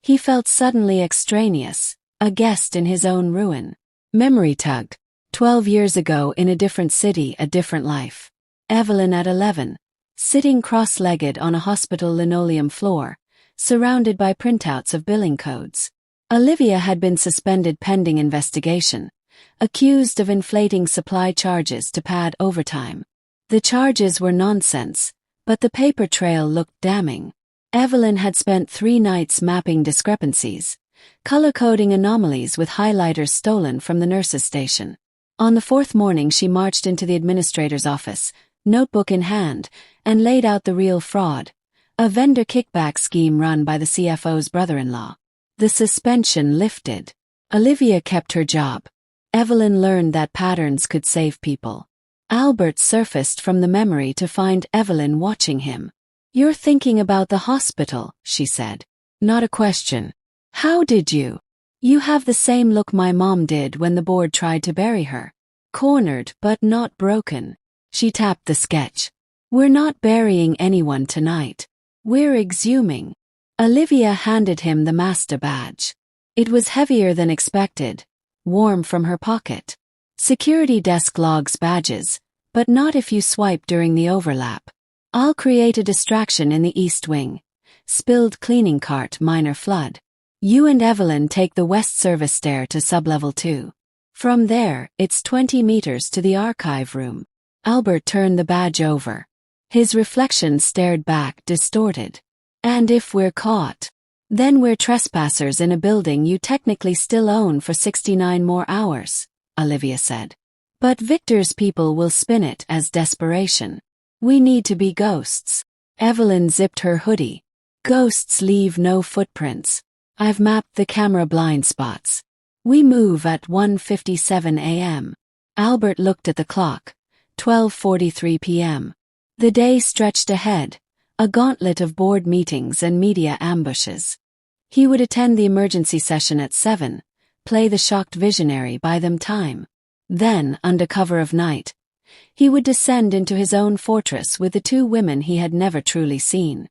He felt suddenly extraneous, a guest in his own ruin. Memory tug. 12 years ago in a different city, a different life. Evelyn at 11, sitting cross-legged on a hospital linoleum floor, surrounded by printouts of billing codes. Olivia had been suspended pending investigation, accused of inflating supply charges to pad overtime. The charges were nonsense, but the paper trail looked damning. Evelyn had spent 3 nights mapping discrepancies, color-coding anomalies with highlighters stolen from the nurse's station. On the 4th morning she marched into the administrator's office, notebook in hand, and laid out the real fraud, a vendor kickback scheme run by the CFO's brother-in-law. The suspension lifted. Olivia kept her job. Evelyn learned that patterns could save people. Albert surfaced from the memory to find Evelyn watching him. "You're thinking about the hospital," she said. "Not a question. How did you? You have the same look my mom did when the board tried to bury her. Cornered but not broken." She tapped the sketch. "We're not burying anyone tonight. We're exhuming." Olivia handed him the master badge. It was heavier than expected, warm from her pocket. Security desk logs badges, but not if you swipe during the overlap. "I'll create a distraction in the East Wing. Spilled cleaning cart, minor flood. You and Evelyn take the West Service stair to sublevel 2. From there, it's 20 meters to the archive room." Albert turned the badge over. His reflection stared back, distorted. "And if we're caught, then we're trespassers in a building you technically still own for 69 more hours, Olivia said. "But Victor's people will spin it as desperation. We need to be ghosts." Evelyn zipped her hoodie. "Ghosts leave no footprints. I've mapped the camera blind spots. We move at 1:57 a.m. Albert looked at the clock. 12:43 p.m. The day stretched ahead, a gauntlet of board meetings and media ambushes. He would attend the emergency session at 7, play the shocked visionary, buy them time. Then, under cover of night, he would descend into his own fortress with the 2 women he had never truly seen.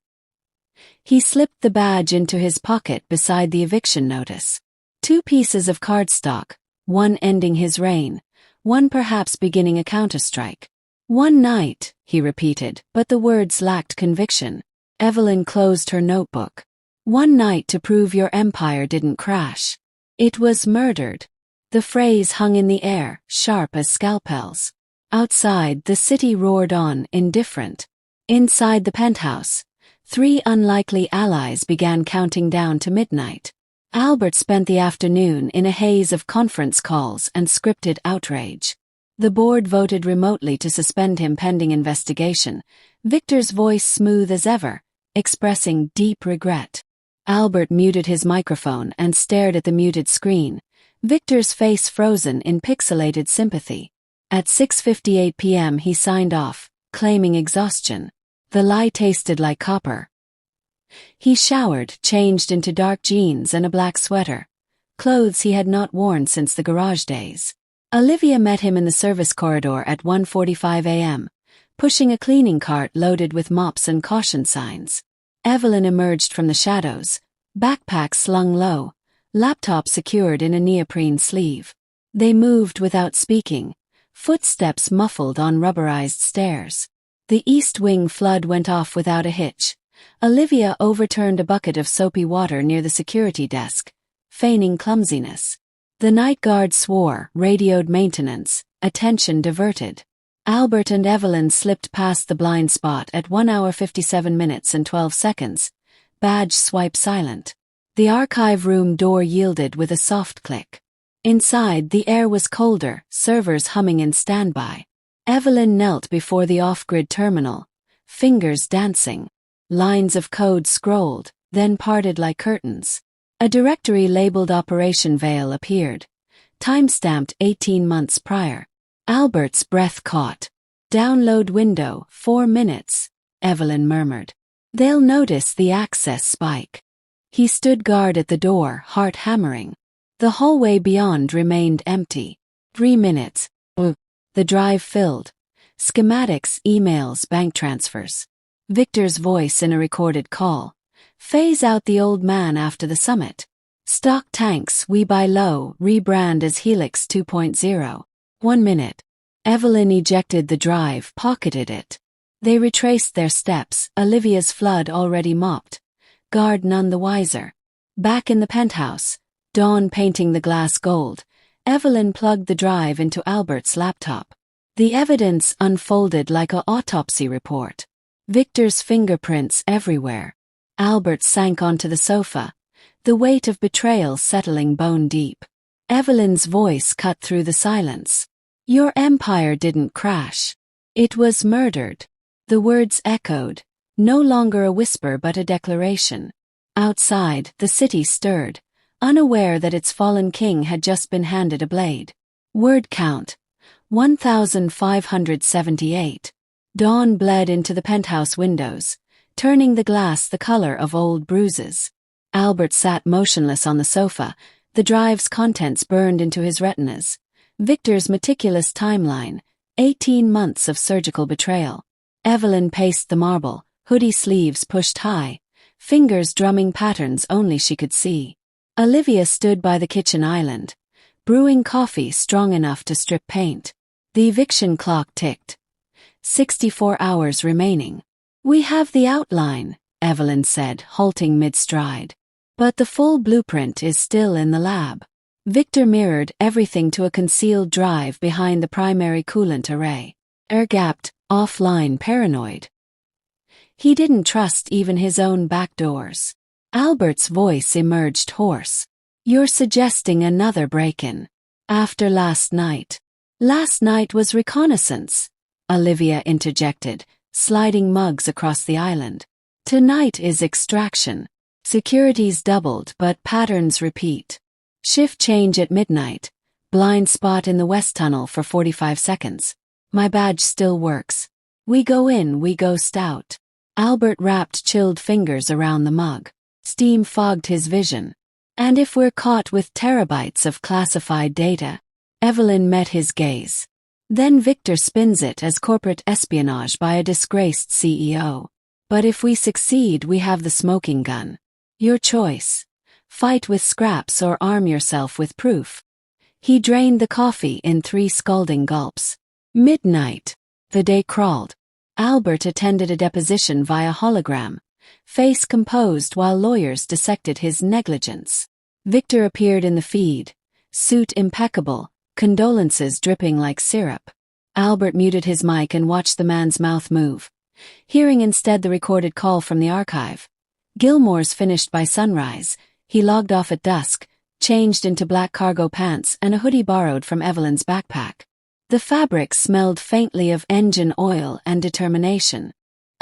He slipped the badge into his pocket beside the eviction notice. 2 pieces of cardstock, one ending his reign, one perhaps beginning a counterstrike. "One night," he repeated, but the words lacked conviction. Evelyn closed her notebook. "One night to prove your empire didn't crash. It was murdered." The phrase hung in the air, sharp as scalpels. Outside, the city roared on, indifferent. Inside the penthouse, 3 unlikely allies began counting down to midnight. Albert spent the afternoon in a haze of conference calls and scripted outrage. The board voted remotely to suspend him pending investigation, Victor's voice smooth as ever, expressing deep regret. Albert muted his microphone and stared at the muted screen, Victor's face frozen in pixelated sympathy. At 6:58 p.m. he signed off, claiming exhaustion. The lie tasted like copper. He showered, changed into dark jeans and a black sweater, clothes he had not worn since the garage days. Olivia met him in the service corridor at 1:45 a.m., pushing a cleaning cart loaded with mops and caution signs. Evelyn emerged from the shadows, backpack slung low, laptop secured in a neoprene sleeve. They moved without speaking, footsteps muffled on rubberized stairs. The East Wing flood went off without a hitch. Olivia overturned a bucket of soapy water near the security desk, feigning clumsiness. The night guard swore, radioed maintenance, attention diverted. Albert and Evelyn slipped past the blind spot at 1 hour 57 minutes and 12 seconds, badge swipe silent. The archive room door yielded with a soft click. Inside, the air was colder, servers humming in standby. Evelyn knelt before the off-grid terminal, fingers dancing. Lines of code scrolled, then parted like curtains. A directory labeled Operation Veil appeared, time-stamped 18 months prior. Albert's breath caught. "Download window, 4 minutes," Evelyn murmured. "They'll notice the access spike." He stood guard at the door, heart hammering. The hallway beyond remained empty. 3 minutes. The drive filled. schematics, emails, bank transfers. Victor's voice in a recorded call. Phase out the old man after the summit. Stock tanks, we buy low, rebrand as Helix 2.0. 1 minute. Evelyn ejected the drive, pocketed it. They retraced their steps, Olivia's flood already mopped. Guard none the wiser. Back in the penthouse, Dawn painting the glass gold, Evelyn plugged the drive into Albert's laptop. The evidence unfolded like an autopsy report. Victor's fingerprints everywhere. Albert sank onto the sofa, the weight of betrayal settling bone deep. Evelyn's voice cut through the silence. Your empire didn't crash. It was murdered. The words echoed, no longer a whisper but a declaration. Outside, the city stirred, unaware that its fallen king had just been handed a blade. Word count: 1,578. Dawn bled into the penthouse windows, turning the glass the color of old bruises. Albert sat motionless on the sofa, the drive's contents burned into his retinas. Victor's meticulous timeline, 18 months of surgical betrayal. Evelyn paced the marble, hoodie sleeves pushed high, fingers drumming patterns only she could see. Olivia stood by the kitchen island, brewing coffee strong enough to strip paint. The eviction clock ticked. 64 hours remaining. We have the outline, Evelyn said, halting mid-stride. But the full blueprint is still in the lab. Victor mirrored everything to a concealed drive behind the primary coolant array. Air-gapped, offline, paranoid. He didn't trust even his own back doors. Albert's voice emerged hoarse. You're suggesting another break-in. After last night. Last night was reconnaissance, Olivia interjected, sliding mugs across the island. Tonight is extraction. Security's doubled but patterns repeat. Shift change at midnight. Blind spot in the west tunnel for 45 seconds. My badge still works. We go in, we ghost out. Albert wrapped chilled fingers around the mug. Steam fogged his vision. And if we're caught with terabytes of classified data? Evelyn met his gaze. Then Victor spins it as corporate espionage by a disgraced CEO. But if we succeed, we have the smoking gun. Your choice. Fight with scraps or arm yourself with proof. He drained the coffee in 3 scalding gulps. Midnight. The day crawled. Albert attended a deposition via hologram, face composed while lawyers dissected his negligence. Victor appeared in the feed, suit impeccable, condolences dripping like syrup. Albert muted his mic and watched the man's mouth move, hearing instead the recorded call from the archive. Gilmore's finished by sunrise. He logged off at dusk, changed into black cargo pants and a hoodie borrowed from Evelyn's backpack. The fabric smelled faintly of engine oil and determination.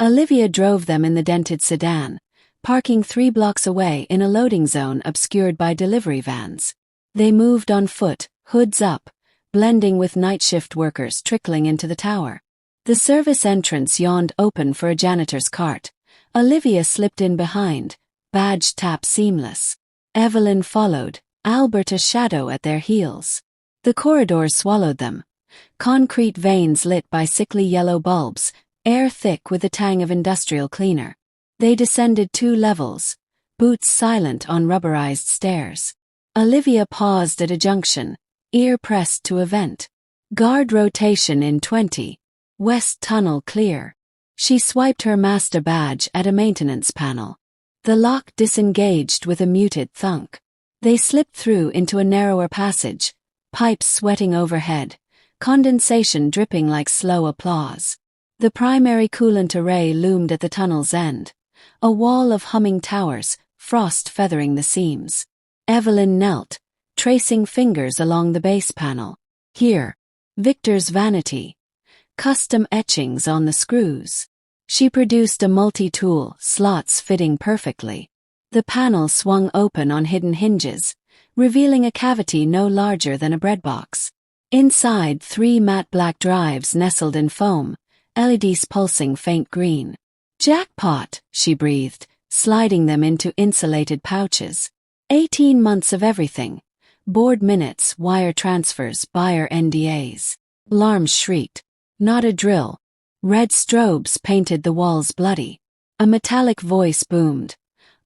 Olivia drove them in the dented sedan, parking 3 blocks away in a loading zone obscured by delivery vans. They moved on foot, hoods up, blending with night shift workers trickling into the tower. The service entrance yawned open for a janitor's cart. Olivia slipped in behind, badge tap seamless. Evelyn followed, Albert a shadow at their heels. The corridors swallowed them. Concrete veins lit by sickly yellow bulbs, air thick with the tang of industrial cleaner. They descended 2 levels, boots silent on rubberized stairs. Olivia paused at a junction, ear pressed to a vent. Guard rotation in 20. West tunnel clear. She swiped her master badge at a maintenance panel. The lock disengaged with a muted thunk. They slipped through into a narrower passage, pipes sweating overhead, condensation dripping like slow applause. The primary coolant array loomed at the tunnel's end, a wall of humming towers, frost feathering the seams. Evelyn knelt, tracing fingers along the base panel. Here. Victor's vanity. Custom etchings on the screws. She produced a multi-tool, slots fitting perfectly. The panel swung open on hidden hinges, revealing a cavity no larger than a breadbox. Inside, 3 matte black drives nestled in foam, LEDs pulsing faint green. Jackpot, she breathed, sliding them into insulated pouches. 18 months of everything. Board minutes, wire transfers, buyer NDAs. Alarms shrieked. not a drill. Red strobes painted the walls bloody. A metallic voice boomed.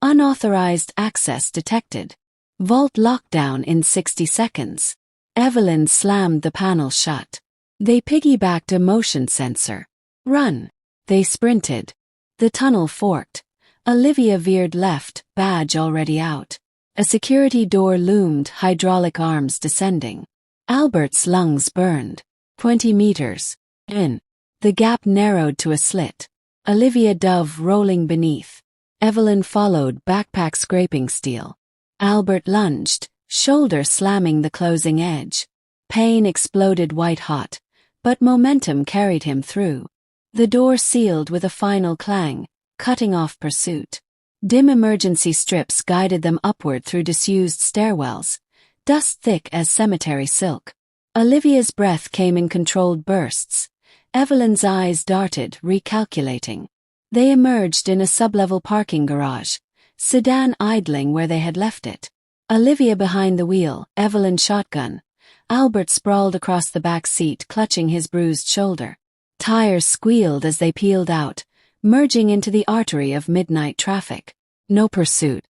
Unauthorized access detected. Vault lockdown in 60 seconds. Evelyn slammed the panel shut. They piggybacked a motion sensor. Run. They sprinted. The tunnel forked. Olivia veered left, badge already out. A security door loomed, hydraulic arms descending. Albert's lungs burned. 20 meters. In. The gap narrowed to a slit. Olivia dove rolling beneath. Evelyn followed, backpack scraping steel. Albert lunged, shoulder slamming the closing edge. Pain exploded white-hot, but momentum carried him through. The door sealed with a final clang, cutting off pursuit. Dim emergency strips guided them upward through disused stairwells, dust thick as cemetery silk. Olivia's breath came in controlled bursts. Evelyn's eyes darted, recalculating. They emerged in a sublevel parking garage, sedan idling where they had left it. Olivia behind the wheel, Evelyn shotgun. Albert sprawled across the back seat, clutching his bruised shoulder. Tires squealed as they peeled out, merging into the artery of midnight traffic. No pursuit.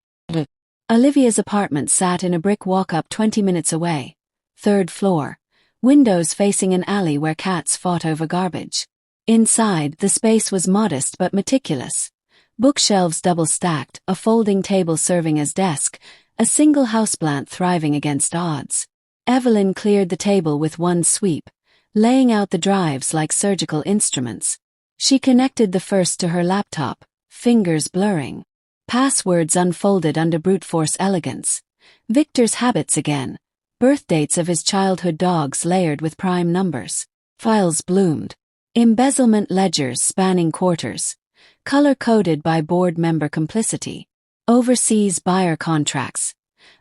Olivia's apartment sat in a brick walk-up 20 minutes away. 3rd floor. Windows facing an alley where cats fought over garbage. Inside, the space was modest but meticulous. Bookshelves double-stacked, a folding table serving as desk, a single houseplant thriving against odds. Evelyn cleared the table with one sweep, laying out the drives like surgical instruments. She connected the first to her laptop, fingers blurring. Passwords unfolded under brute force elegance. Victor's habits again. Birthdates of his childhood dogs layered with prime numbers. Files bloomed. Embezzlement ledgers spanning quarters. Color-coded by board member complicity. Overseas buyer contracts.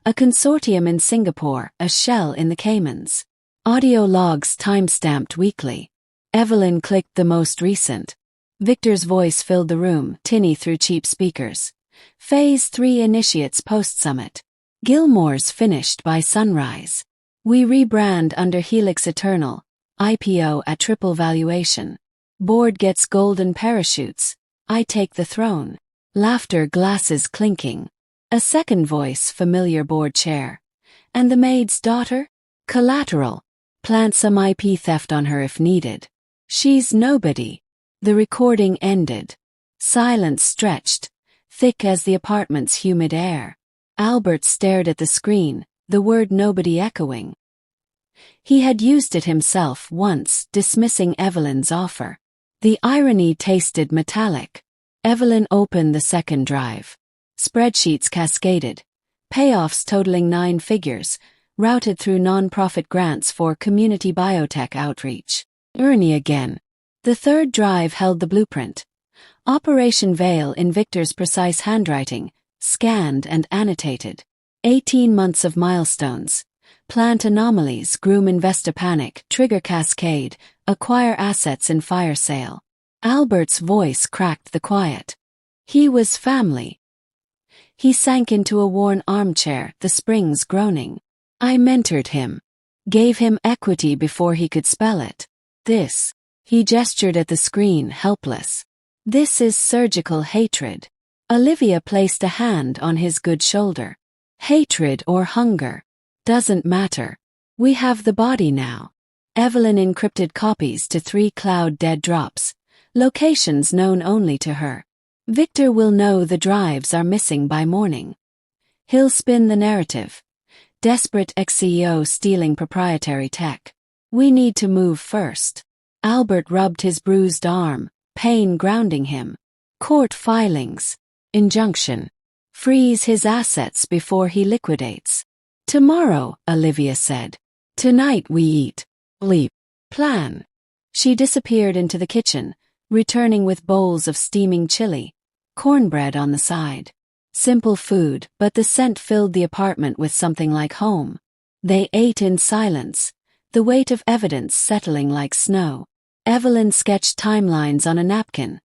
A consortium in Singapore, a shell in the Caymans. Audio logs time-stamped weekly. Evelyn clicked the most recent. Victor's voice filled the room, tinny through cheap speakers. Phase 3 initiates post-summit. Gilmore's finished by sunrise. We rebrand under Helix Eternal. IPO at triple valuation. Board gets golden parachutes. I take the throne. Laughter, glasses clinking. A second voice, familiar board chair. And the maid's daughter? Collateral. Plant some IP theft on her if needed. She's nobody. The recording ended. Silence stretched, thick as the apartment's humid air. Albert stared at the screen, the word nobody echoing. He had used it himself once, dismissing Evelyn's offer. The irony tasted metallic. Evelyn opened the second drive. Spreadsheets cascaded. Payoffs totaling 9 figures, routed through non-profit grants for community biotech outreach. Ernie again. The third drive held the blueprint. Operation Veil in Victor's precise handwriting, scanned and annotated. 18 months of milestones. Plant anomalies, groom investor panic, trigger cascade, acquire assets in fire sale. Albert's voice cracked the quiet. He was family. He sank into a worn armchair, the springs groaning. I mentored him. Gave him equity before he could spell it. This. He gestured at the screen, helpless. This is surgical hatred. Olivia placed a hand on his good shoulder. Hatred or hunger. Doesn't matter. We have the body now. Evelyn encrypted copies to 3 cloud dead drops. Locations known only to her. Victor will know the drives are missing by morning. He'll spin the narrative. Desperate ex-CEO stealing proprietary tech. We need to move first. Albert rubbed his bruised arm, pain grounding him. Court filings. Injunction. Freeze his assets before he liquidates. Tomorrow, Olivia said. Tonight we eat. Leap. Plan. She disappeared into the kitchen, returning with bowls of steaming chili. Cornbread on the side. Simple food, but the scent filled the apartment with something like home. They ate in silence, the weight of evidence settling like snow. Evelyn sketched timelines on a napkin.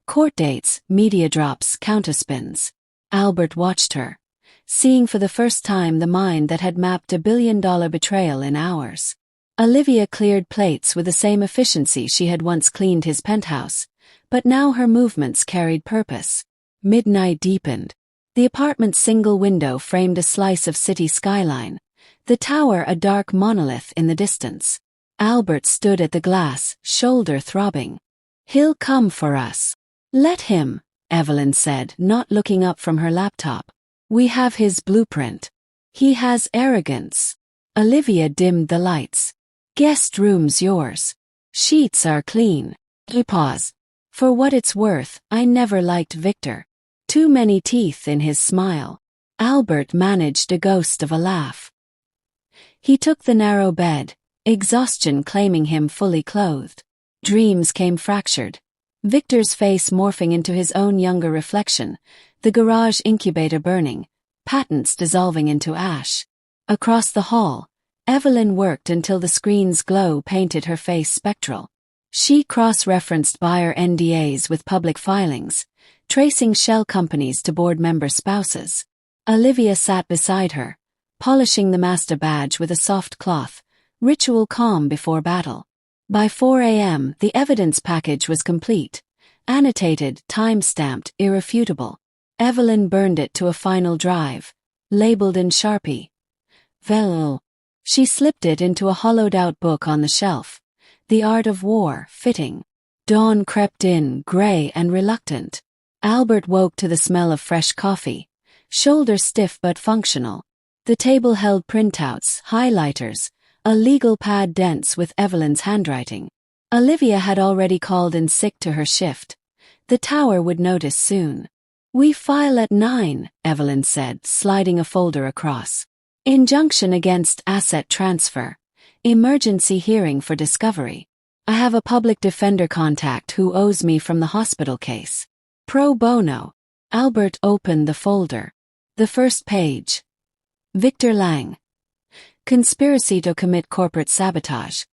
Court dates, media drops, counterspins. Albert watched her, seeing for the first time the mind that had mapped $1 billion betrayal in hours. Olivia cleared plates with the same efficiency she had once cleaned his penthouse, but now her movements carried purpose. Midnight deepened. The apartment's single window framed a slice of city skyline, the tower a dark monolith in the distance. Albert stood at the glass, shoulder throbbing. "He'll come for us." "Let him," Evelyn said, not looking up from her laptop. "We have his blueprint. He has arrogance." Olivia dimmed the lights. "Guest room's yours. Sheets are clean." He paused. "For what it's worth, I never liked Victor. Too many teeth in his smile." Albert managed a ghost of a laugh. He took the narrow bed, exhaustion claiming him fully clothed. Dreams came fractured. Victor's face morphing into his own younger reflection, the garage incubator burning, patents dissolving into ash. Across the hall, Evelyn worked until the screen's glow painted her face spectral. She cross-referenced buyer NDAs with public filings, tracing shell companies to board member spouses. Olivia sat beside her, polishing the master badge with a soft cloth, ritual calm before battle. By 4 a.m., the evidence package was complete, annotated, time-stamped, irrefutable. Evelyn burned it to a final drive, labeled in Sharpie. Velo. She slipped it into a hollowed-out book on the shelf. The Art of War, fitting. Dawn crept in, gray and reluctant. Albert woke to the smell of fresh coffee, shoulders stiff but functional. The table held printouts, highlighters, a legal pad dense with Evelyn's handwriting. Olivia had already called in sick to her shift. The tower would notice soon. "We file at 9, Evelyn said, sliding a folder across. "Injunction against asset transfer. Emergency hearing for discovery. I have a public defender contact who owes me from the hospital case. Pro bono." Albert opened the folder. The first page. Victor Lang. Conspiracy to commit corporate sabotage.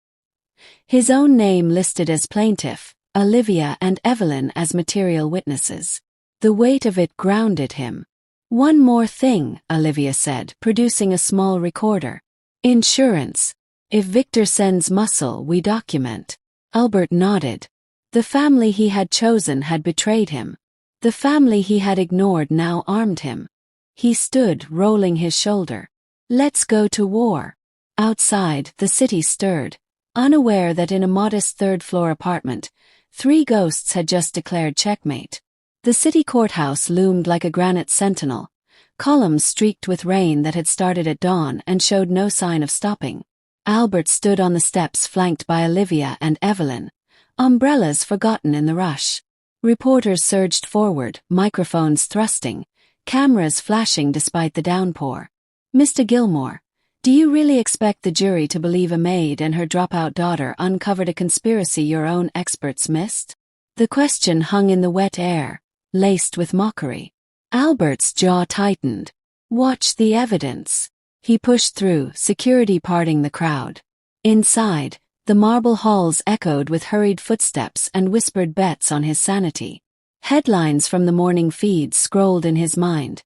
His own name listed as plaintiff, Olivia and Evelyn as material witnesses. The weight of it grounded him. "One more thing," Olivia said, producing a small recorder. "Insurance. If Victor sends muscle, we document." Albert nodded. The family he had chosen had betrayed him. The family he had ignored now armed him. He stood, rolling his shoulder. "Let's go to war." Outside, the city stirred, unaware that in a modest third-floor apartment, 3 ghosts had just declared checkmate. The city courthouse loomed like a granite sentinel, columns streaked with rain that had started at dawn and showed no sign of stopping. Albert stood on the steps flanked by Olivia and Evelyn, umbrellas forgotten in the rush. Reporters surged forward, microphones thrusting, cameras flashing despite the downpour. "Mr. Gilmore, do you really expect the jury to believe a maid and her dropout daughter uncovered a conspiracy your own experts missed?" The question hung in the wet air, laced with mockery. Albert's jaw tightened. "Watch the evidence." He pushed through, security parting the crowd. Inside, the marble halls echoed with hurried footsteps and whispered bets on his sanity. Headlines from the morning feeds scrolled in his mind.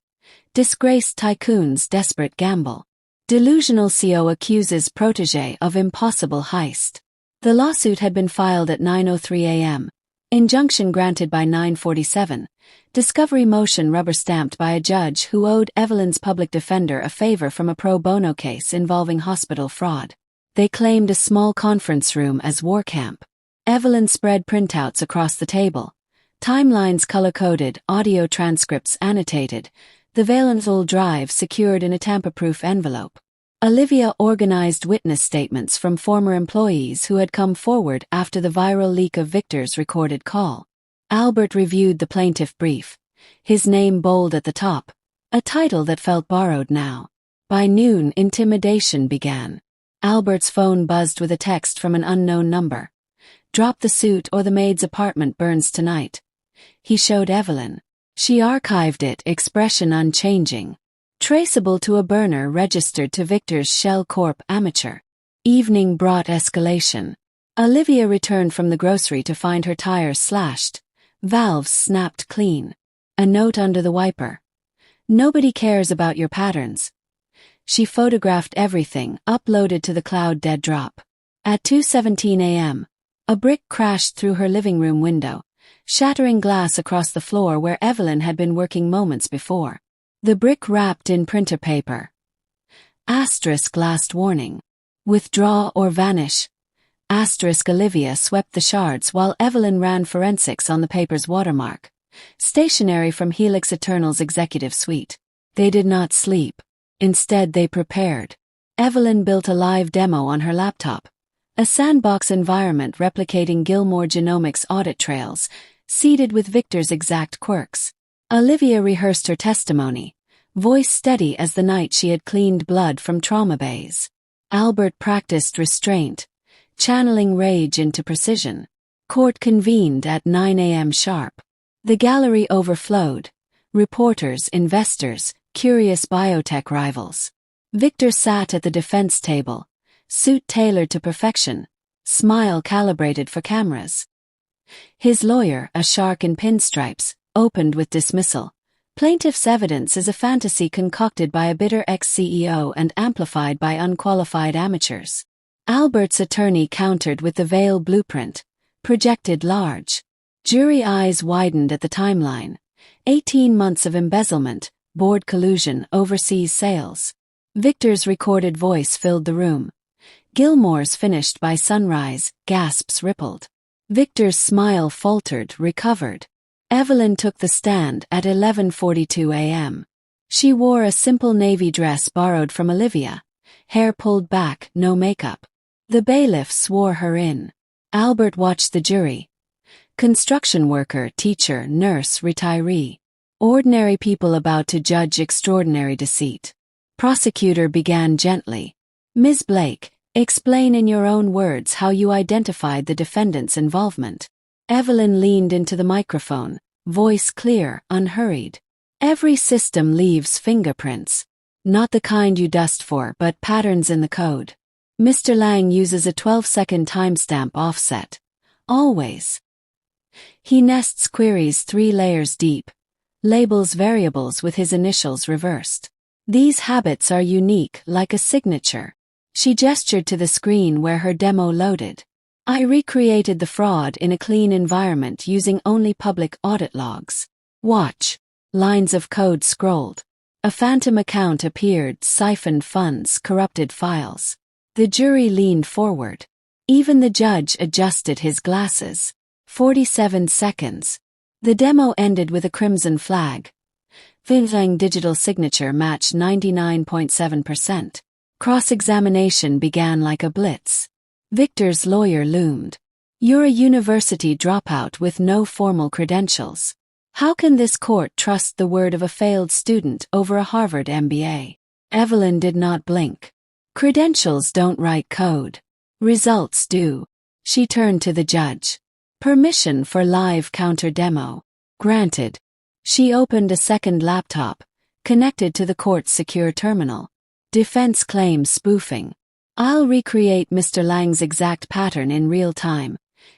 Disgraced tycoon's desperate gamble. Delusional CO accuses protégé of impossible heist. The lawsuit had been filed at 9:03 a.m. Injunction granted by 9:47. Discovery motion rubber-stamped by a judge who owed Evelyn's public defender a favor from a pro bono case involving hospital fraud. They claimed a small conference room as war camp. Evelyn spread printouts across the table. Timelines color-coded, audio transcripts annotated, the Valenthal drive secured in a tamper-proof envelope. Olivia organized witness statements from former employees who had come forward after the viral leak of Victor's recorded call. Albert reviewed the plaintiff brief, his name bold at the top, a title that felt borrowed now. By noon, intimidation began. Albert's phone buzzed with a text from an unknown number. "Drop the suit or the maid's apartment burns tonight." He showed Evelyn. She archived it, expression unchanging. Traceable to a burner registered to Victor's Shell Corp amateur. Evening brought escalation. Olivia returned from the grocery to find her tires slashed, valves snapped clean. A note under the wiper. "Nobody cares about your patterns." She photographed everything, uploaded to the cloud dead drop. At 2:17 a.m., a brick crashed through her living room window, shattering glass across the floor where Evelyn had been working moments before. The brick wrapped in printer paper. Asterisk last warning. Withdraw or vanish. Asterisk Olivia swept the shards while Evelyn ran forensics on the paper's watermark. Stationery from Helix Eternal's executive suite. They did not sleep. Instead they prepared. Evelyn built a live demo on her laptop. A sandbox environment replicating Gilmore Genomics audit trails, seeded with Victor's exact quirks. Olivia rehearsed her testimony, voice steady as the night she had cleaned blood from trauma bays. Albert practiced restraint, channeling rage into precision. Court convened at 9 a.m. sharp. The gallery overflowed. Reporters, investors, curious biotech rivals. Victor sat at the defense table, suit tailored to perfection, smile calibrated for cameras. His lawyer, a shark in pinstripes, opened with dismissal. Plaintiff's evidence is a fantasy concocted by a bitter ex-CEO and amplified by unqualified amateurs. Albert's attorney countered with the veil blueprint, projected large. Jury eyes widened at the timeline. 18 months of embezzlement, board collusion, overseas sales. Victor's recorded voice filled the room. Gilmore's finished by sunrise, gasps rippled. Victor's smile faltered, recovered. Evelyn took the stand at 11:42 a.m. She wore a simple navy dress borrowed from Olivia, hair pulled back, no makeup. The bailiff swore her in. Albert watched the jury. Construction worker, teacher, nurse, retiree. Ordinary people about to judge extraordinary deceit. Prosecutor began gently. Ms. Blake, explain in your own words how you identified the defendant's involvement. Evelyn leaned into the microphone, voice clear, unhurried. Every system leaves fingerprints. Not the kind you dust for, but patterns in the code. Mr. Lang uses a 12-second timestamp offset. Always. He nests queries 3 layers deep, labels variables with his initials reversed. These habits are unique, like a signature. She gestured to the screen where her demo loaded. I recreated the fraud in a clean environment using only public audit logs. Watch. Lines of code scrolled. A phantom account appeared, siphoned funds, corrupted files. The jury leaned forward. Even the judge adjusted his glasses. 47 seconds. The demo ended with a crimson flag. Vinzang digital signature matched 99.7%. Cross-examination began like a blitz. Victor's lawyer loomed. You're a university dropout with no formal credentials. How can this court trust the word of a failed student over a Harvard MBA? Evelyn did not blink. Credentials don't write code. Results do. She turned to the judge. Permission for live counter demo. Granted. She opened a second laptop, connected to the court's secure terminal. Defense claim spoofing. I'll recreate Mr. Lang's exact pattern in real time,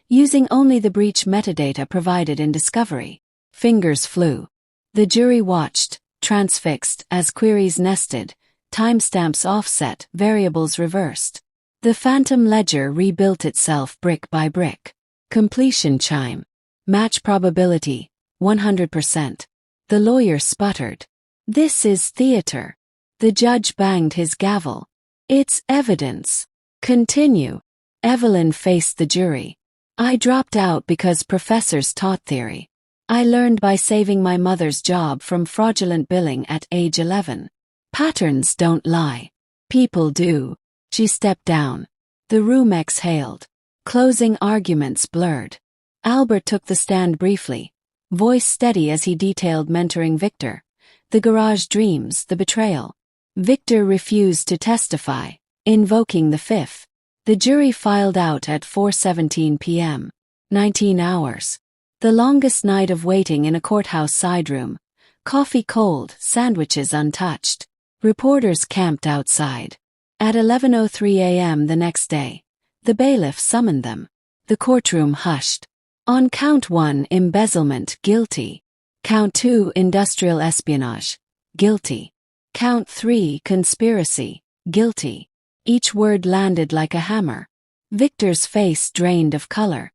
using only the breach metadata provided in discovery. Fingers flew. The jury watched, transfixed, as queries nested, timestamps offset, variables reversed. The phantom ledger rebuilt itself brick by brick. Completion chime. Match probability, 100%. The lawyer sputtered. This is theater. The judge banged his gavel. It's evidence. Continue. Evelyn faced the jury. I dropped out because professors taught theory. I learned by saving my mother's job from fraudulent billing at age 11. Patterns don't lie. People do. She stepped down. The room exhaled. Closing arguments blurred. Albert took the stand briefly, voice steady as he detailed mentoring Victor. The garage dreams, the betrayal. Victor refused to testify, invoking the fifth. The jury filed out at 4:17 p.m. 19 hours. The longest night of waiting in a courthouse side room. Coffee cold, sandwiches untouched. Reporters camped outside. At 11:03 a.m. the next day, the bailiff summoned them. The courtroom hushed. On count 1, embezzlement, guilty. Count 2, industrial espionage, guilty. Count 3, conspiracy, guilty. Each word landed like a hammer. Victor's face drained of color.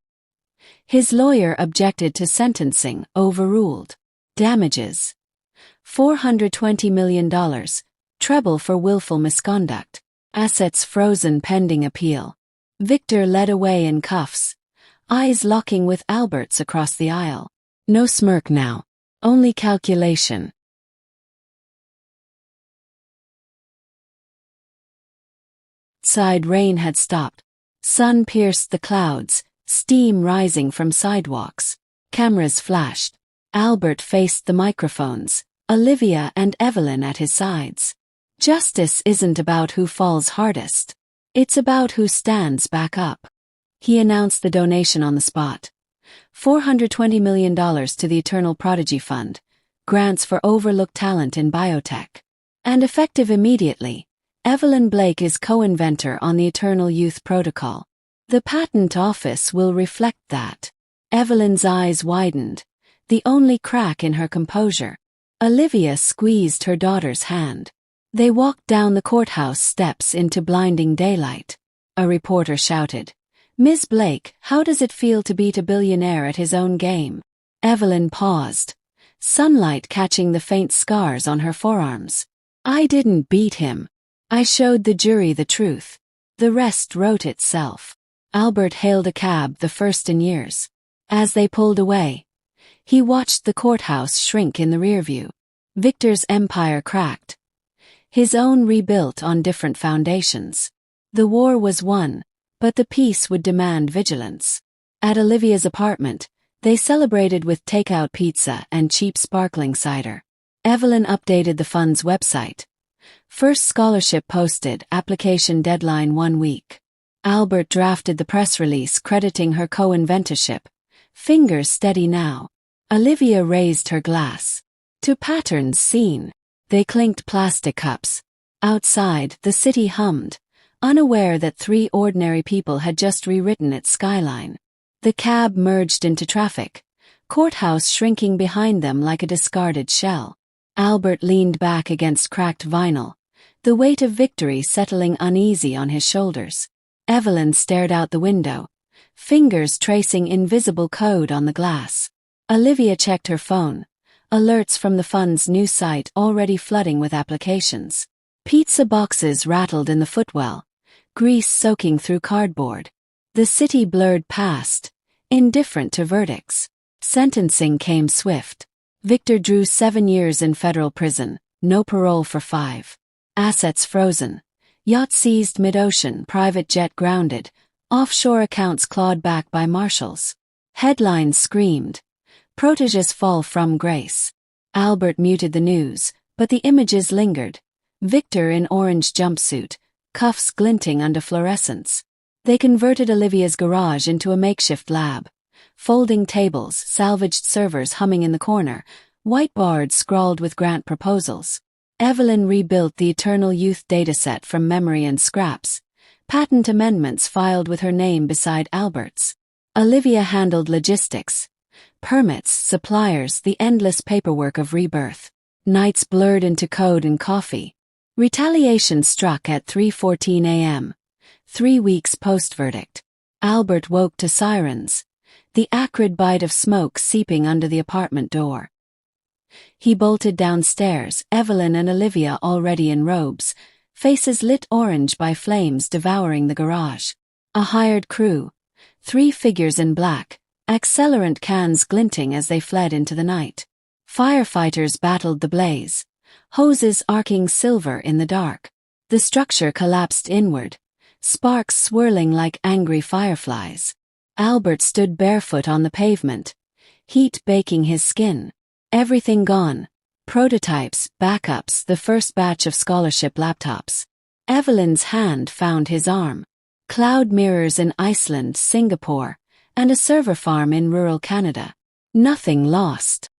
His lawyer objected to sentencing, overruled. Damages: $420 million, treble for willful misconduct. Assets frozen pending appeal. Victor led away in cuffs, eyes locking with Albert's across the aisle. No smirk now, only calculation. Outside rain had stopped. Sun pierced the clouds, steam rising from sidewalks. Cameras flashed. Albert faced the microphones, Olivia and Evelyn at his sides. Justice isn't about who falls hardest. It's about who stands back up. He announced the donation on the spot. $420 million to the Eternal Prodigy Fund, grants for overlooked talent in biotech. And effective immediately, Evelyn Blake is co-inventor on the Eternal Youth Protocol. The patent office will reflect that. Evelyn's eyes widened, the only crack in her composure. Olivia squeezed her daughter's hand. They walked down the courthouse steps into blinding daylight. A reporter shouted, "Ms. Blake, how does it feel to beat a billionaire at his own game?" Evelyn paused, sunlight catching the faint scars on her forearms. "I didn't beat him. I showed the jury the truth. The rest wrote itself." Albert hailed a cab, the first in years. As they pulled away, he watched the courthouse shrink in the rearview. Victor's empire cracked, his own rebuilt on different foundations. The war was won, but the peace would demand vigilance. At Olivia's apartment, they celebrated with takeout pizza and cheap sparkling cider. Evelyn updated the fund's website. First scholarship posted, application deadline 1 week. Albert drafted the press release crediting her co-inventorship. Fingers steady now. Olivia raised her glass. To patterns seen. They clinked plastic cups. Outside, the city hummed, unaware that 3 ordinary people had just rewritten its skyline. The cab merged into traffic, courthouse shrinking behind them like a discarded shell. Albert leaned back against cracked vinyl, the weight of victory settling uneasy on his shoulders. Evelyn stared out the window, fingers tracing invisible code on the glass. Olivia checked her phone, alerts from the fund's new site already flooding with applications. Pizza boxes rattled in the footwell, grease soaking through cardboard. The city blurred past, indifferent to verdicts. Sentencing came swift. Victor drew 7 years in federal prison, no parole for 5. Assets frozen. Yacht seized mid-ocean, private jet grounded, offshore accounts clawed back by marshals. Headlines screamed, "Proteges fall from grace." Albert muted the news, but the images lingered. Victor in orange jumpsuit, cuffs glinting under fluorescence. They converted Olivia's garage into a makeshift lab. Folding tables, salvaged servers humming in the corner, whiteboards scrawled with grant proposals. Evelyn rebuilt the Eternal Youth dataset from memory and scraps, patent amendments filed with her name beside Albert's. Olivia handled logistics, permits, suppliers, the endless paperwork of rebirth. Nights blurred into code and coffee. Retaliation struck at 3:14 a.m., 3 weeks post-verdict. Albert woke to sirens, the acrid bite of smoke seeping under the apartment door. He bolted downstairs, Evelyn and Olivia already in robes, faces lit orange by flames devouring the garage. A hired crew, 3 figures in black, accelerant cans glinting as they fled into the night. Firefighters battled the blaze, hoses arcing silver in the dark. The structure collapsed inward, sparks swirling like angry fireflies. Albert stood barefoot on the pavement, heat baking his skin. Everything gone. Prototypes, backups, the first batch of scholarship laptops. Evelyn's hand found his arm. Cloud mirrors in Iceland, Singapore, and a server farm in rural Canada. Nothing lost.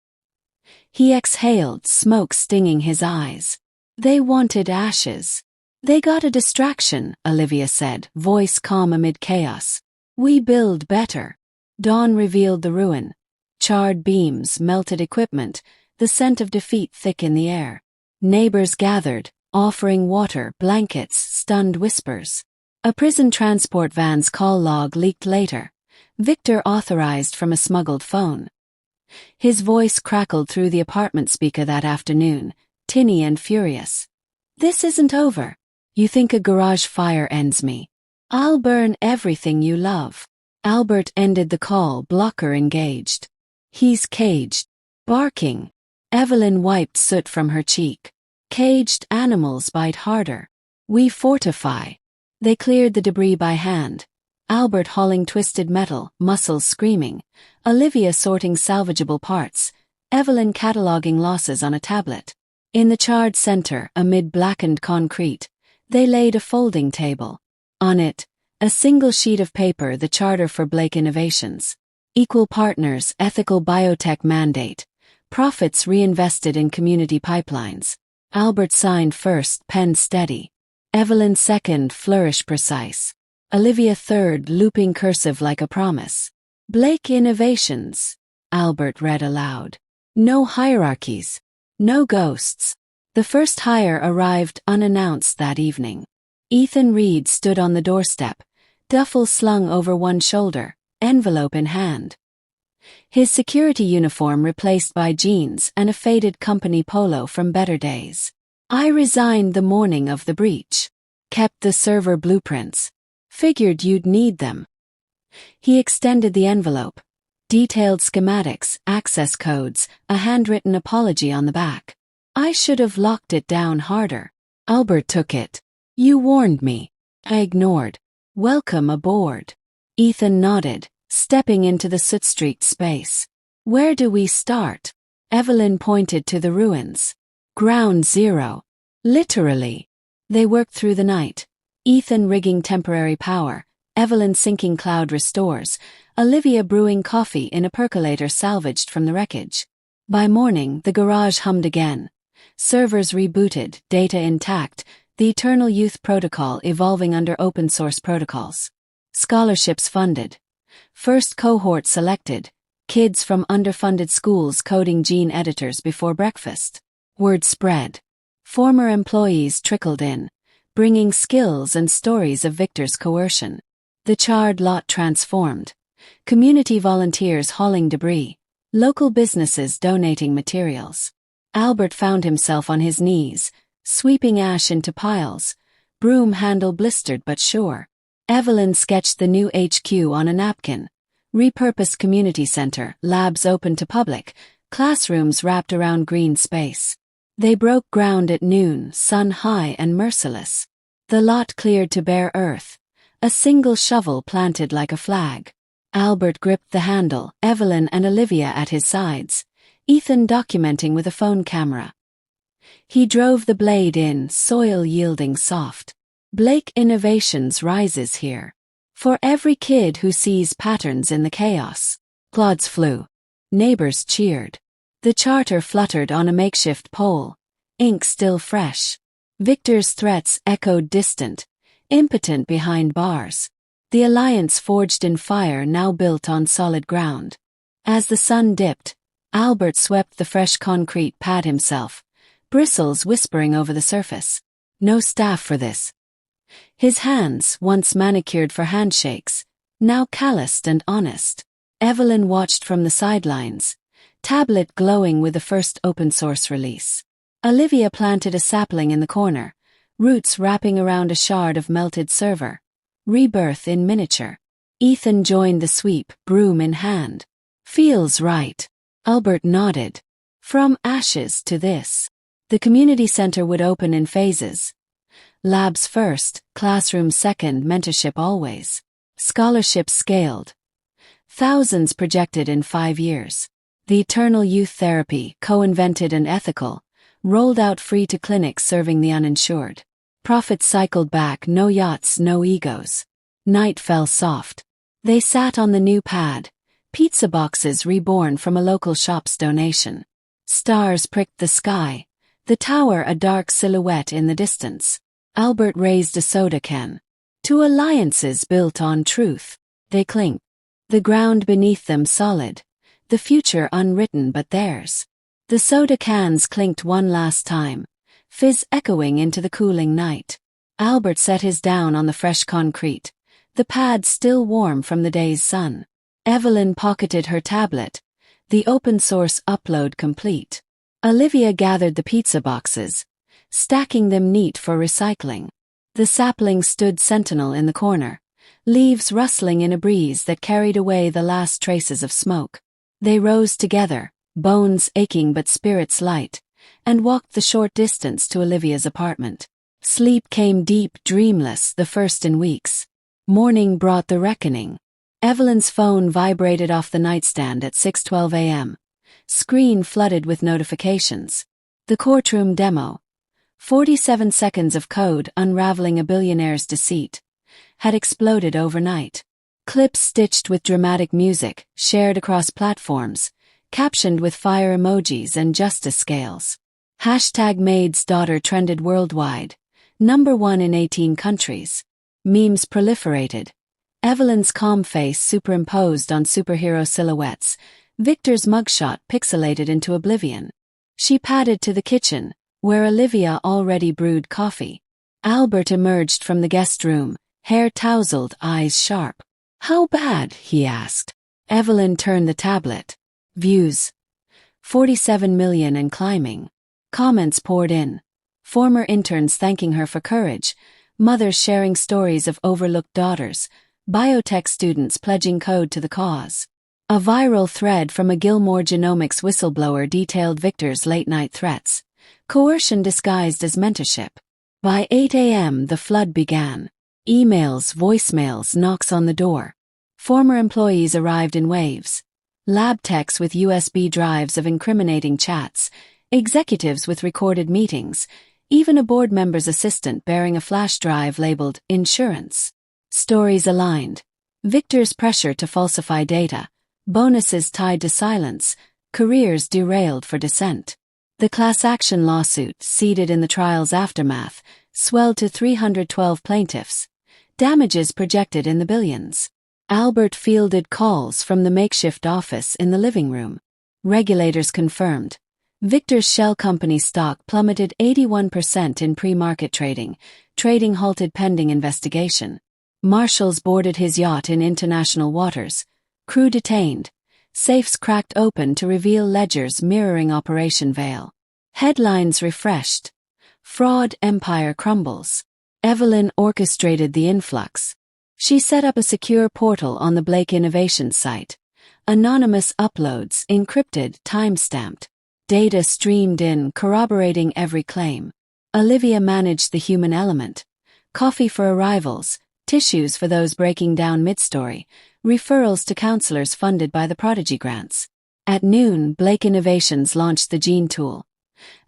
He exhaled, smoke stinging his eyes. They wanted ashes. They got a distraction, Olivia said, voice calm amid chaos. We build better. Dawn revealed the ruin. Charred beams, melted equipment, the scent of defeat thick in the air. Neighbors gathered, offering water, blankets, stunned whispers. A prison transport van's call log leaked later. Victor authorized from a smuggled phone. His voice crackled through the apartment speaker that afternoon, tinny and furious. "This isn't over. You think a garage fire ends me? I'll burn everything you love." Albert ended the call, blocker engaged. "He's caged." Barking. Evelyn wiped soot from her cheek. "Caged animals bite harder. We fortify." They cleared the debris by hand. Albert hauling twisted metal, muscles screaming. Olivia sorting salvageable parts. Evelyn cataloging losses on a tablet. In the charred center, amid blackened concrete, they laid a folding table. On it, a single sheet of paper, the charter for Blake Innovations. Equal partners, ethical biotech mandate. Profits reinvested in community pipelines. Albert signed first, pen steady. Evelyn second, flourish precise. Olivia third, looping cursive like a promise. Blake Innovations, Albert read aloud. No hierarchies. No ghosts. The first hire arrived unannounced that evening. Ethan Reed stood on the doorstep, duffel slung over one shoulder, envelope in hand. His security uniform replaced by jeans and a faded company polo from better days. "I resigned the morning of the breach. Kept the server blueprints. Figured you'd need them." He extended the envelope. Detailed schematics, access codes, a handwritten apology on the back. "I should have locked it down harder." Albert took it. "You warned me." I ignored. "Welcome aboard." Ethan nodded, stepping into the soot-streaked space. "Where do we start?" Evelyn pointed to the ruins. "Ground zero." Literally. They worked through the night. Ethan rigging temporary power, Evelyn sinking cloud restores, Olivia brewing coffee in a percolator salvaged from the wreckage. By morning, the garage hummed again. Servers rebooted, data intact, the eternal youth protocol evolving under open-source protocols. Scholarships funded. First cohort selected, kids from underfunded schools coding gene editors before breakfast. Word spread. Former employees trickled in, bringing skills and stories of Victor's coercion. The charred lot transformed. Community volunteers hauling debris. Local businesses donating materials. Albert found himself on his knees, sweeping ash into piles, broom handle blistered but sure. Evelyn sketched the new HQ on a napkin. Repurposed community center, labs open to public, classrooms wrapped around green space. They broke ground at noon, sun high and merciless. The lot cleared to bare earth. A single shovel planted like a flag. Albert gripped the handle, Evelyn and Olivia at his sides, Ethan documenting with a phone camera. He drove the blade in, soil yielding soft. Blake Innovations rises here. For every kid who sees patterns in the chaos. Clods flew. Neighbors cheered. The charter fluttered on a makeshift pole, ink still fresh. Victor's threats echoed distant, impotent behind bars. The alliance forged in fire now built on solid ground. As the sun dipped, Albert swept the fresh concrete pad himself, bristles whispering over the surface. No staff for this. His hands, once manicured for handshakes, now calloused and honest. Evelyn watched from the sidelines, tablet glowing with the first open-source release. Olivia planted a sapling in the corner, roots wrapping around a shard of melted server. Rebirth in miniature. Ethan joined the sweep, broom in hand. Feels right. Albert nodded. From ashes to this. The community center would open in phases. Labs first, classrooms second, mentorship always. Scholarships scaled. Thousands projected in 5 years. The eternal youth therapy, co-invented and ethical, rolled out free to clinics serving the uninsured. Profits cycled back, no yachts, no egos. Night fell soft. They sat on the new pad, pizza boxes reborn from a local shop's donation. Stars pricked the sky, the tower a dark silhouette in the distance. Albert raised a soda can. To alliances built on truth, they clinked. The ground beneath them solid, the future unwritten but theirs. The soda cans clinked one last time, fizz echoing into the cooling night. Albert set his down on the fresh concrete, the pad still warm from the day's sun. Evelyn pocketed her tablet, the open-source upload complete. Olivia gathered the pizza boxes, stacking them neat for recycling. The sapling stood sentinel in the corner, leaves rustling in a breeze that carried away the last traces of smoke. They rose together, bones aching but spirits light, and walked the short distance to Olivia's apartment. Sleep came deep, dreamless, the first in weeks. Morning brought the reckoning. Evelyn's phone vibrated off the nightstand at 6:12 a.m. Screen flooded with notifications. The courtroom demo, 47 seconds of code unraveling a billionaire's deceit, had exploded overnight. Clips stitched with dramatic music, shared across platforms, captioned with fire emojis and justice scales. #Maid's daughter trended worldwide, #1 in 18 countries. Memes proliferated. Evelyn's calm face superimposed on superhero silhouettes, Victor's mugshot pixelated into oblivion. She padded to the kitchen, where Olivia already brewed coffee. Albert emerged from the guest room, hair tousled, eyes sharp. "How bad?" he asked. Evelyn turned the tablet. Views. 47 million and climbing. Comments poured in. Former interns thanking her for courage, mothers sharing stories of overlooked daughters, biotech students pledging code to the cause. A viral thread from a Gilmore Genomics whistleblower detailed Victor's late-night threats, coercion disguised as mentorship. By 8 a.m. the flood began. Emails, voicemails, knocks on the door. Former employees arrived in waves. Lab techs with USB drives of incriminating chats, executives with recorded meetings, even a board member's assistant bearing a flash drive labeled insurance. Stories aligned. Victor's pressure to falsify data, bonuses tied to silence, careers derailed for dissent. The class action lawsuit, seeded in the trial's aftermath, swelled to 312 plaintiffs, damages projected in the billions. Albert fielded calls from the makeshift office in the living room. Regulators confirmed. Victor's shell company stock plummeted 81% in pre-market trading halted pending investigation. Marshals boarded his yacht in international waters, crew detained, safes cracked open to reveal ledgers mirroring Operation Veil. Headlines refreshed. Fraud empire crumbles. Evelyn orchestrated the influx. She set up a secure portal on the Blake Innovation site. Anonymous uploads, encrypted, time-stamped. Data streamed in, corroborating every claim. Olivia managed the human element. Coffee for arrivals, tissues for those breaking down mid-story, referrals to counselors funded by the Prodigy grants. At noon, Blake Innovations launched the Gene Tool,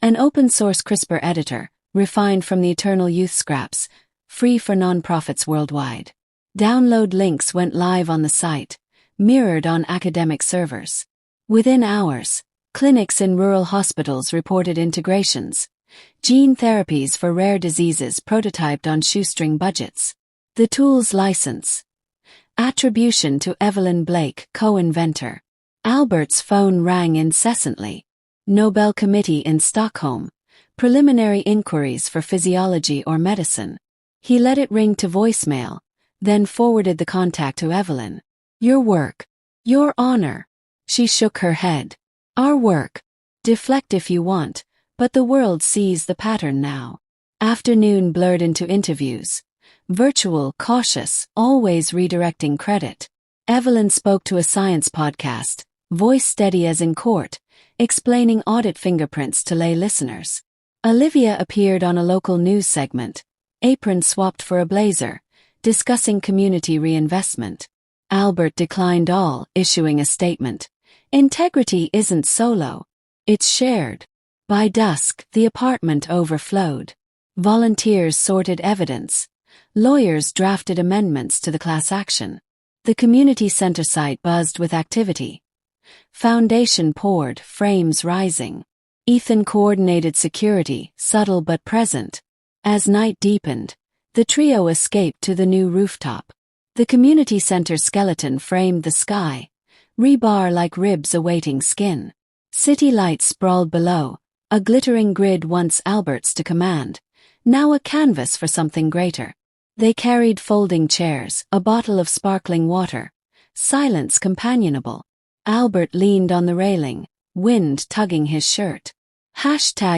an open-source CRISPR editor, refined from the eternal youth scraps, free for nonprofits worldwide. Download links went live on the site, mirrored on academic servers. Within hours, clinics in rural hospitals reported integrations. Gene therapies for rare diseases prototyped on shoestring budgets. The tool's license. Attribution to Evelyn Blake, co-inventor. Albert's phone rang incessantly. Nobel Committee in Stockholm. Preliminary inquiries for physiology or medicine. He let it ring to voicemail, then forwarded the contact to Evelyn. "Your work. Your honor." She shook her head. "Our work. Deflect if you want, but the world sees the pattern now." Afternoon blurred into interviews. Virtual, cautious, always redirecting credit. Evelyn spoke to a science podcast, voice steady as in court, explaining audit fingerprints to lay listeners. Olivia appeared on a local news segment, apron swapped for a blazer, discussing community reinvestment. Albert declined all, issuing a statement. Integrity isn't solo. It's shared. By dusk, the apartment overflowed. Volunteers sorted evidence. Lawyers drafted amendments to the class action. The community center site buzzed with activity. Foundation poured, frames rising. Ethan coordinated security, subtle but present. As night deepened, the trio escaped to the new rooftop. The community center skeleton framed the sky, rebar like ribs awaiting skin. City lights sprawled below, a glittering grid once Albert's to command, now a canvas for something greater. They carried folding chairs, a bottle of sparkling water, silence companionable. Albert leaned on the railing, wind tugging his shirt.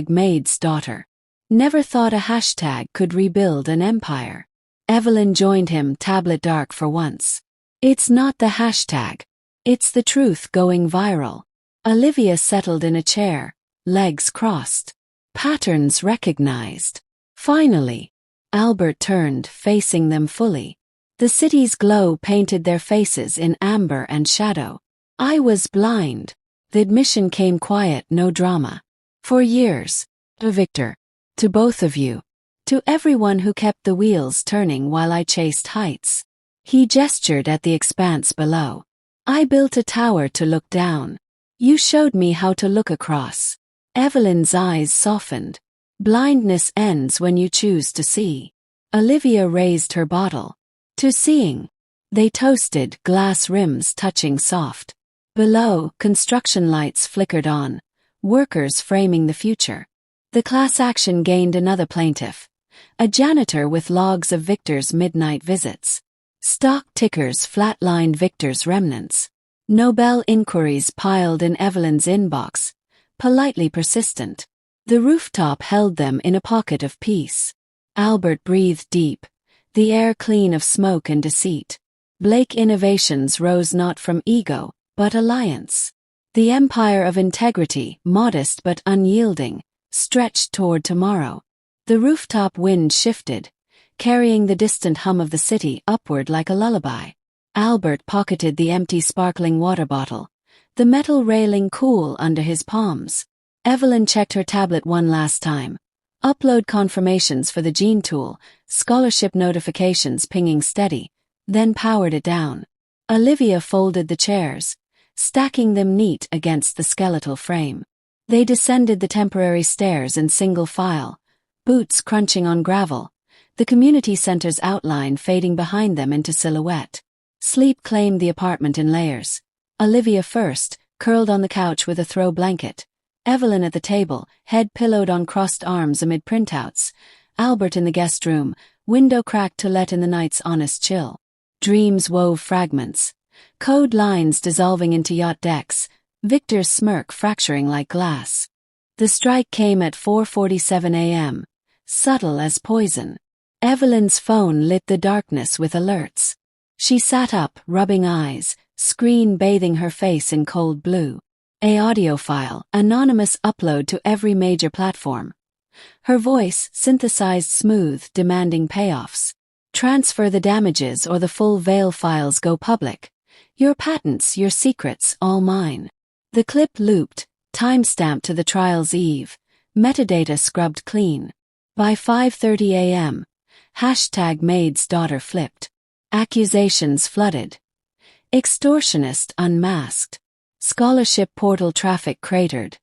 #Maid's daughter. Never thought a hashtag could rebuild an empire. Evelyn joined him, tablet dark for once. It's not the hashtag. It's the truth going viral. Olivia settled in a chair, legs crossed. Patterns recognized. Finally, Albert turned, facing them fully. The city's glow painted their faces in amber and shadow. I was blind. The admission came quiet, no drama. For years. To Victor. To both of you. To everyone who kept the wheels turning while I chased heights. He gestured at the expanse below. I built a tower to look down. You showed me how to look across. Evelyn's eyes softened. Blindness ends when you choose to see. Olivia raised her bottle. To seeing. They toasted, glass rims touching soft. Below, construction lights flickered on, workers framing the future. The class action gained another plaintiff. A janitor with logs of Victor's midnight visits. Stock tickers flatlined Victor's remnants. Nobel inquiries piled in Evelyn's inbox, politely persistent. The rooftop held them in a pocket of peace. Albert breathed deep, the air clean of smoke and deceit. Blake Innovations rose not from ego, but alliance. The empire of integrity, modest but unyielding, stretched toward tomorrow. The rooftop wind shifted, carrying the distant hum of the city upward like a lullaby. Albert pocketed the empty sparkling water bottle, the metal railing cool under his palms. Evelyn checked her tablet one last time. Upload confirmations for the gene tool, scholarship notifications pinging steady, then powered it down. Olivia folded the chairs, stacking them neat against the skeletal frame. They descended the temporary stairs in single file, boots crunching on gravel, the community center's outline fading behind them into silhouette. Sleep claimed the apartment in layers. Olivia first, curled on the couch with a throw blanket. Evelyn at the table, head pillowed on crossed arms amid printouts. Albert in the guest room, window cracked to let in the night's honest chill. Dreams wove fragments. Code lines dissolving into yacht decks, Victor's smirk fracturing like glass. The strike came at 4:47 a.m., subtle as poison. Evelyn's phone lit the darkness with alerts. She sat up, rubbing eyes, screen bathing her face in cold blue. A audio file, anonymous upload to every major platform. Her voice, synthesized smooth, demanding payoffs. Transfer the damages or the full veil files go public. Your patents, your secrets, all mine. The clip looped, timestamped to the trial's eve, metadata scrubbed clean. By 5:30 a.m., #Maid's daughter flipped. Accusations flooded. Extortionist unmasked. Scholarship portal traffic cratered.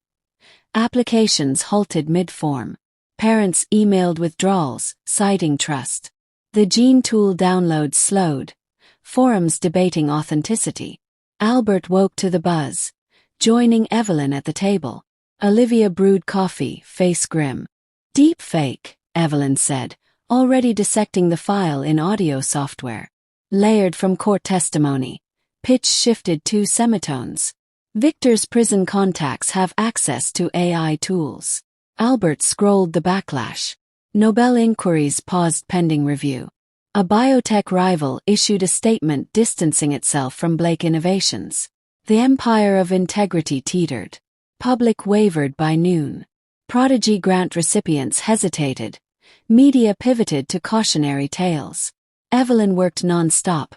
Applications halted mid-form. Parents emailed withdrawals, citing trust. The gene tool download slowed. Forums debating authenticity. Albert woke to the buzz, joining Evelyn at the table. Olivia brewed coffee, face grim. Deep fake, Evelyn said, already dissecting the file in audio software. Layered from court testimony. Pitch shifted 2 semitones. Victor's prison contacts have access to AI tools. Albert scrolled the backlash. Nobel inquiries paused pending review. A biotech rival issued a statement distancing itself from Blake Innovations. The empire of integrity teetered. Public wavered by noon. Prodigy grant recipients hesitated. Media pivoted to cautionary tales. Evelyn worked non-stop,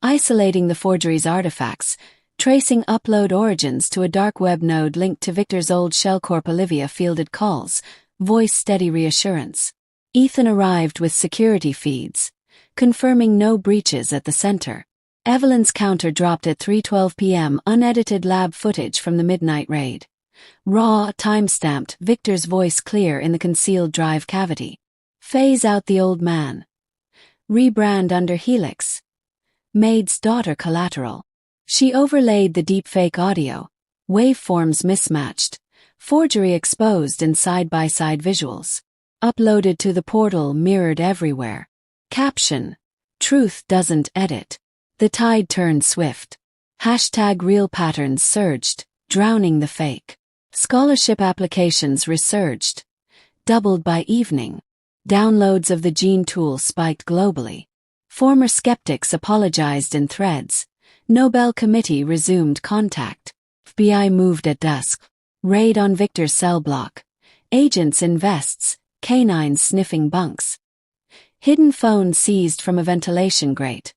isolating the forgery's artifacts, tracing upload origins to a dark web node linked to Victor's old shell corp. Olivia fielded calls, voice steady reassurance. Ethan arrived with security feeds, confirming no breaches at the center. Evelyn's counter dropped at 3:12 p.m. unedited lab footage from the midnight raid. Raw, time-stamped, Victor's voice clear in the concealed drive cavity. Phase out the old man. Rebrand under Helix. Maid's daughter collateral. She overlaid the deepfake audio. Waveforms mismatched. Forgery exposed in side-by-side visuals. Uploaded to the portal, mirrored everywhere. Caption: Truth doesn't edit. The tide turned swift. #real patterns surged, drowning the fake. Scholarship applications resurged, doubled by evening. Downloads of the gene tool spiked globally. Former skeptics apologized in threads. Nobel Committee resumed contact. FBI moved at dusk. Raid on Victor's cell block. Agents in vests, canines sniffing bunks. Hidden phone seized from a ventilation grate.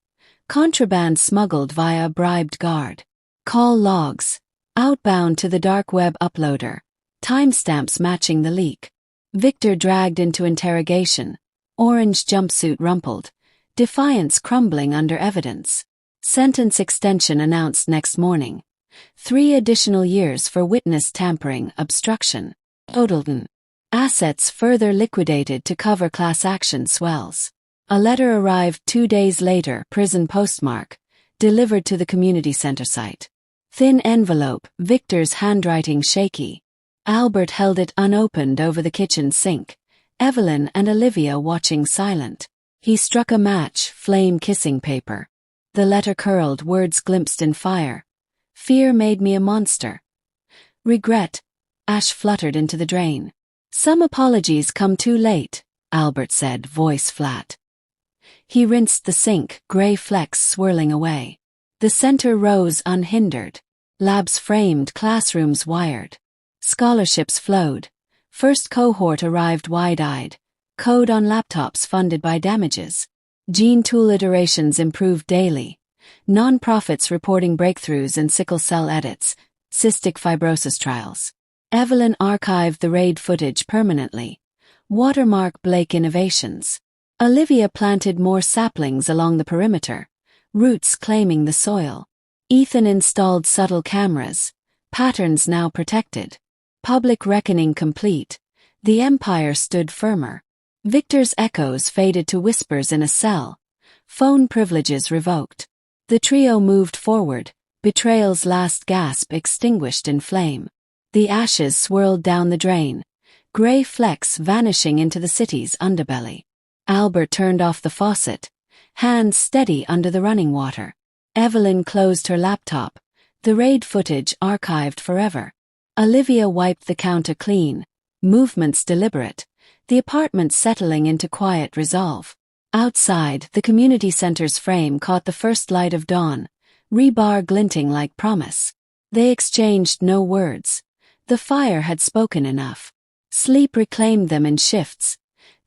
Contraband smuggled via a bribed guard. Call logs. Outbound to the dark web uploader. Timestamps matching the leak. Victor dragged into interrogation. Orange jumpsuit rumpled. Defiance crumbling under evidence. Sentence extension announced next morning. 3 additional years for witness tampering, obstruction. Totalton. Assets further liquidated to cover class action swells. A letter arrived 2 days later, prison postmark, delivered to the community center site. Thin envelope, Victor's handwriting shaky. Albert held it unopened over the kitchen sink, Evelyn and Olivia watching silent. He struck a match, flame kissing paper. The letter curled, words glimpsed in fire. Fear made me a monster. Regret. Ash fluttered into the drain. Some apologies come too late, Albert said, voice flat. He rinsed the sink, gray flecks swirling away. The center rose unhindered. Labs framed, classrooms wired. Scholarships flowed. First cohort arrived wide-eyed. Code on laptops funded by damages. Gene tool iterations improved daily. Non-profits reporting breakthroughs in sickle cell edits, cystic fibrosis trials. Evelyn archived the raid footage permanently. Watermark Blake Innovations. Olivia planted more saplings along the perimeter, roots claiming the soil. Ethan installed subtle cameras, patterns now protected. Public reckoning complete. The empire stood firmer. Victor's echoes faded to whispers in a cell. Phone privileges revoked. The trio moved forward, betrayal's last gasp extinguished in flame. The ashes swirled down the drain, gray flecks vanishing into the city's underbelly. Albert turned off the faucet, hands steady under the running water. Evelyn closed her laptop, the raid footage archived forever. Olivia wiped the counter clean, movements deliberate, the apartment settling into quiet resolve. Outside, the community center's frame caught the first light of dawn, rebar glinting like promise. They exchanged no words. The fire had spoken enough. Sleep reclaimed them in shifts.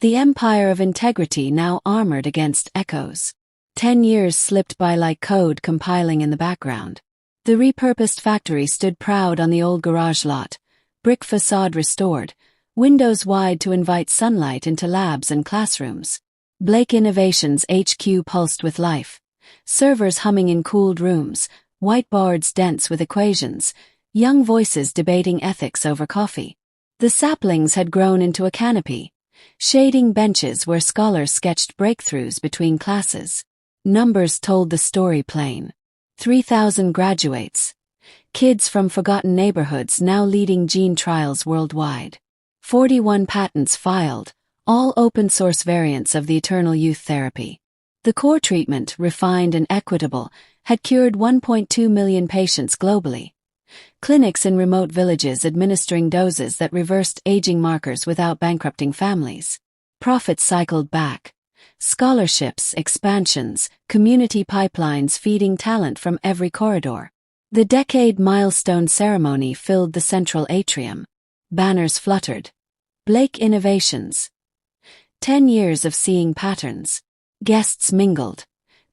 The empire of integrity now armored against echoes. 10 years slipped by like code compiling in the background. The repurposed factory stood proud on the old garage lot, brick facade restored, windows wide to invite sunlight into labs and classrooms. Blake Innovations HQ pulsed with life. Servers humming in cooled rooms, whiteboards dense with equations, young voices debating ethics over coffee. The saplings had grown into a canopy, shading benches where scholars sketched breakthroughs between classes. Numbers told the story plain. 3,000 graduates. Kids from forgotten neighborhoods now leading gene trials worldwide. 41 patents filed, all open-source variants of the eternal youth therapy. The core treatment, refined and equitable, had cured 1.2 million patients globally. Clinics in remote villages administering doses that reversed aging markers without bankrupting families. Profits cycled back. Scholarships, expansions, community pipelines feeding talent from every corridor. The decade milestone ceremony filled the central atrium. Banners fluttered. Blake Innovations. 10 years of seeing patterns. Guests mingled.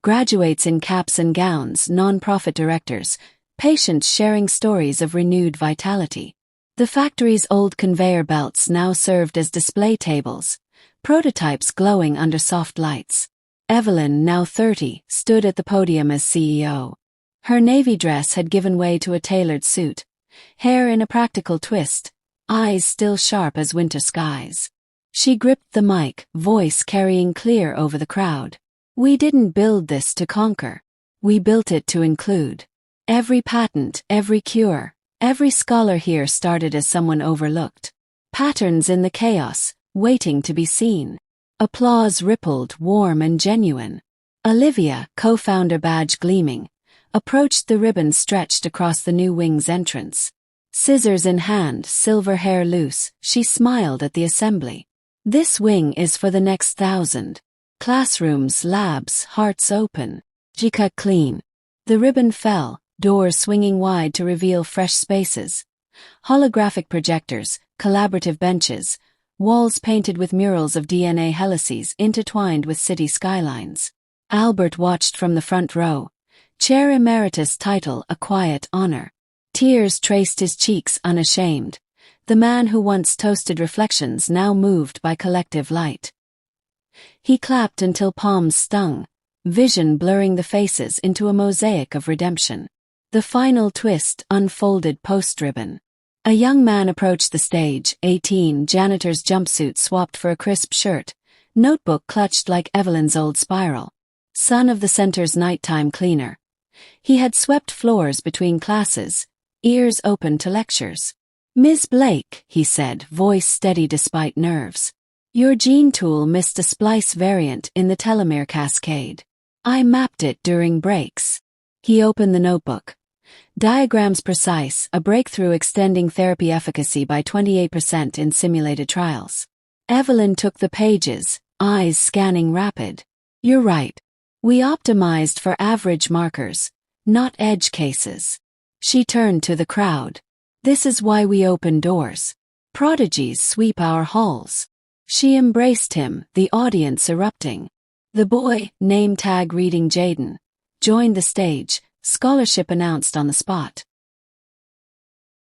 Graduates in caps and gowns, non-profit directors, patients sharing stories of renewed vitality. The factory's old conveyor belts now served as display tables, prototypes glowing under soft lights. Evelyn, now 30, stood at the podium as CEO. Her navy dress had given way to a tailored suit, hair in a practical twist, eyes still sharp as winter skies. She gripped the mic, voice carrying clear over the crowd. We didn't build this to conquer. We built it to include. Every patent, every cure, every scholar here started as someone overlooked. Patterns in the chaos, waiting to be seen. Applause rippled, warm and genuine. Olivia, co-founder badge gleaming, approached the ribbon stretched across the new wing's entrance. Scissors in hand, silver hair loose, she smiled at the assembly. This wing is for the next 1,000. Classrooms, labs, hearts open. She cut clean. The ribbon fell, doors swinging wide to reveal fresh spaces. Holographic projectors, collaborative benches, walls painted with murals of DNA helices intertwined with city skylines. Albert watched from the front row. Chair Emeritus title a quiet honor. Tears traced his cheeks unashamed. The man who once toasted reflections now moved by collective light. He clapped until palms stung, vision blurring the faces into a mosaic of redemption. The final twist unfolded post-ribbon. A young man approached the stage, 18, janitor's jumpsuit swapped for a crisp shirt, notebook clutched like Evelyn's old spiral. Son of the center's nighttime cleaner. He had swept floors between classes, ears open to lectures. "Ms. Blake," he said, voice steady despite nerves. "Your gene tool missed a splice variant in the telomere cascade. I mapped it during breaks." He opened the notebook. Diagrams precise, a breakthrough extending therapy efficacy by 28% in simulated trials. Evelyn took the pages, eyes scanning rapid. "You're right. We optimized for average markers, not edge cases." She turned to the crowd. "This is why we open doors. Prodigies sweep our halls." She embraced him, the audience erupting. The boy, name tag reading Jaden, joined the stage, scholarship announced on the spot.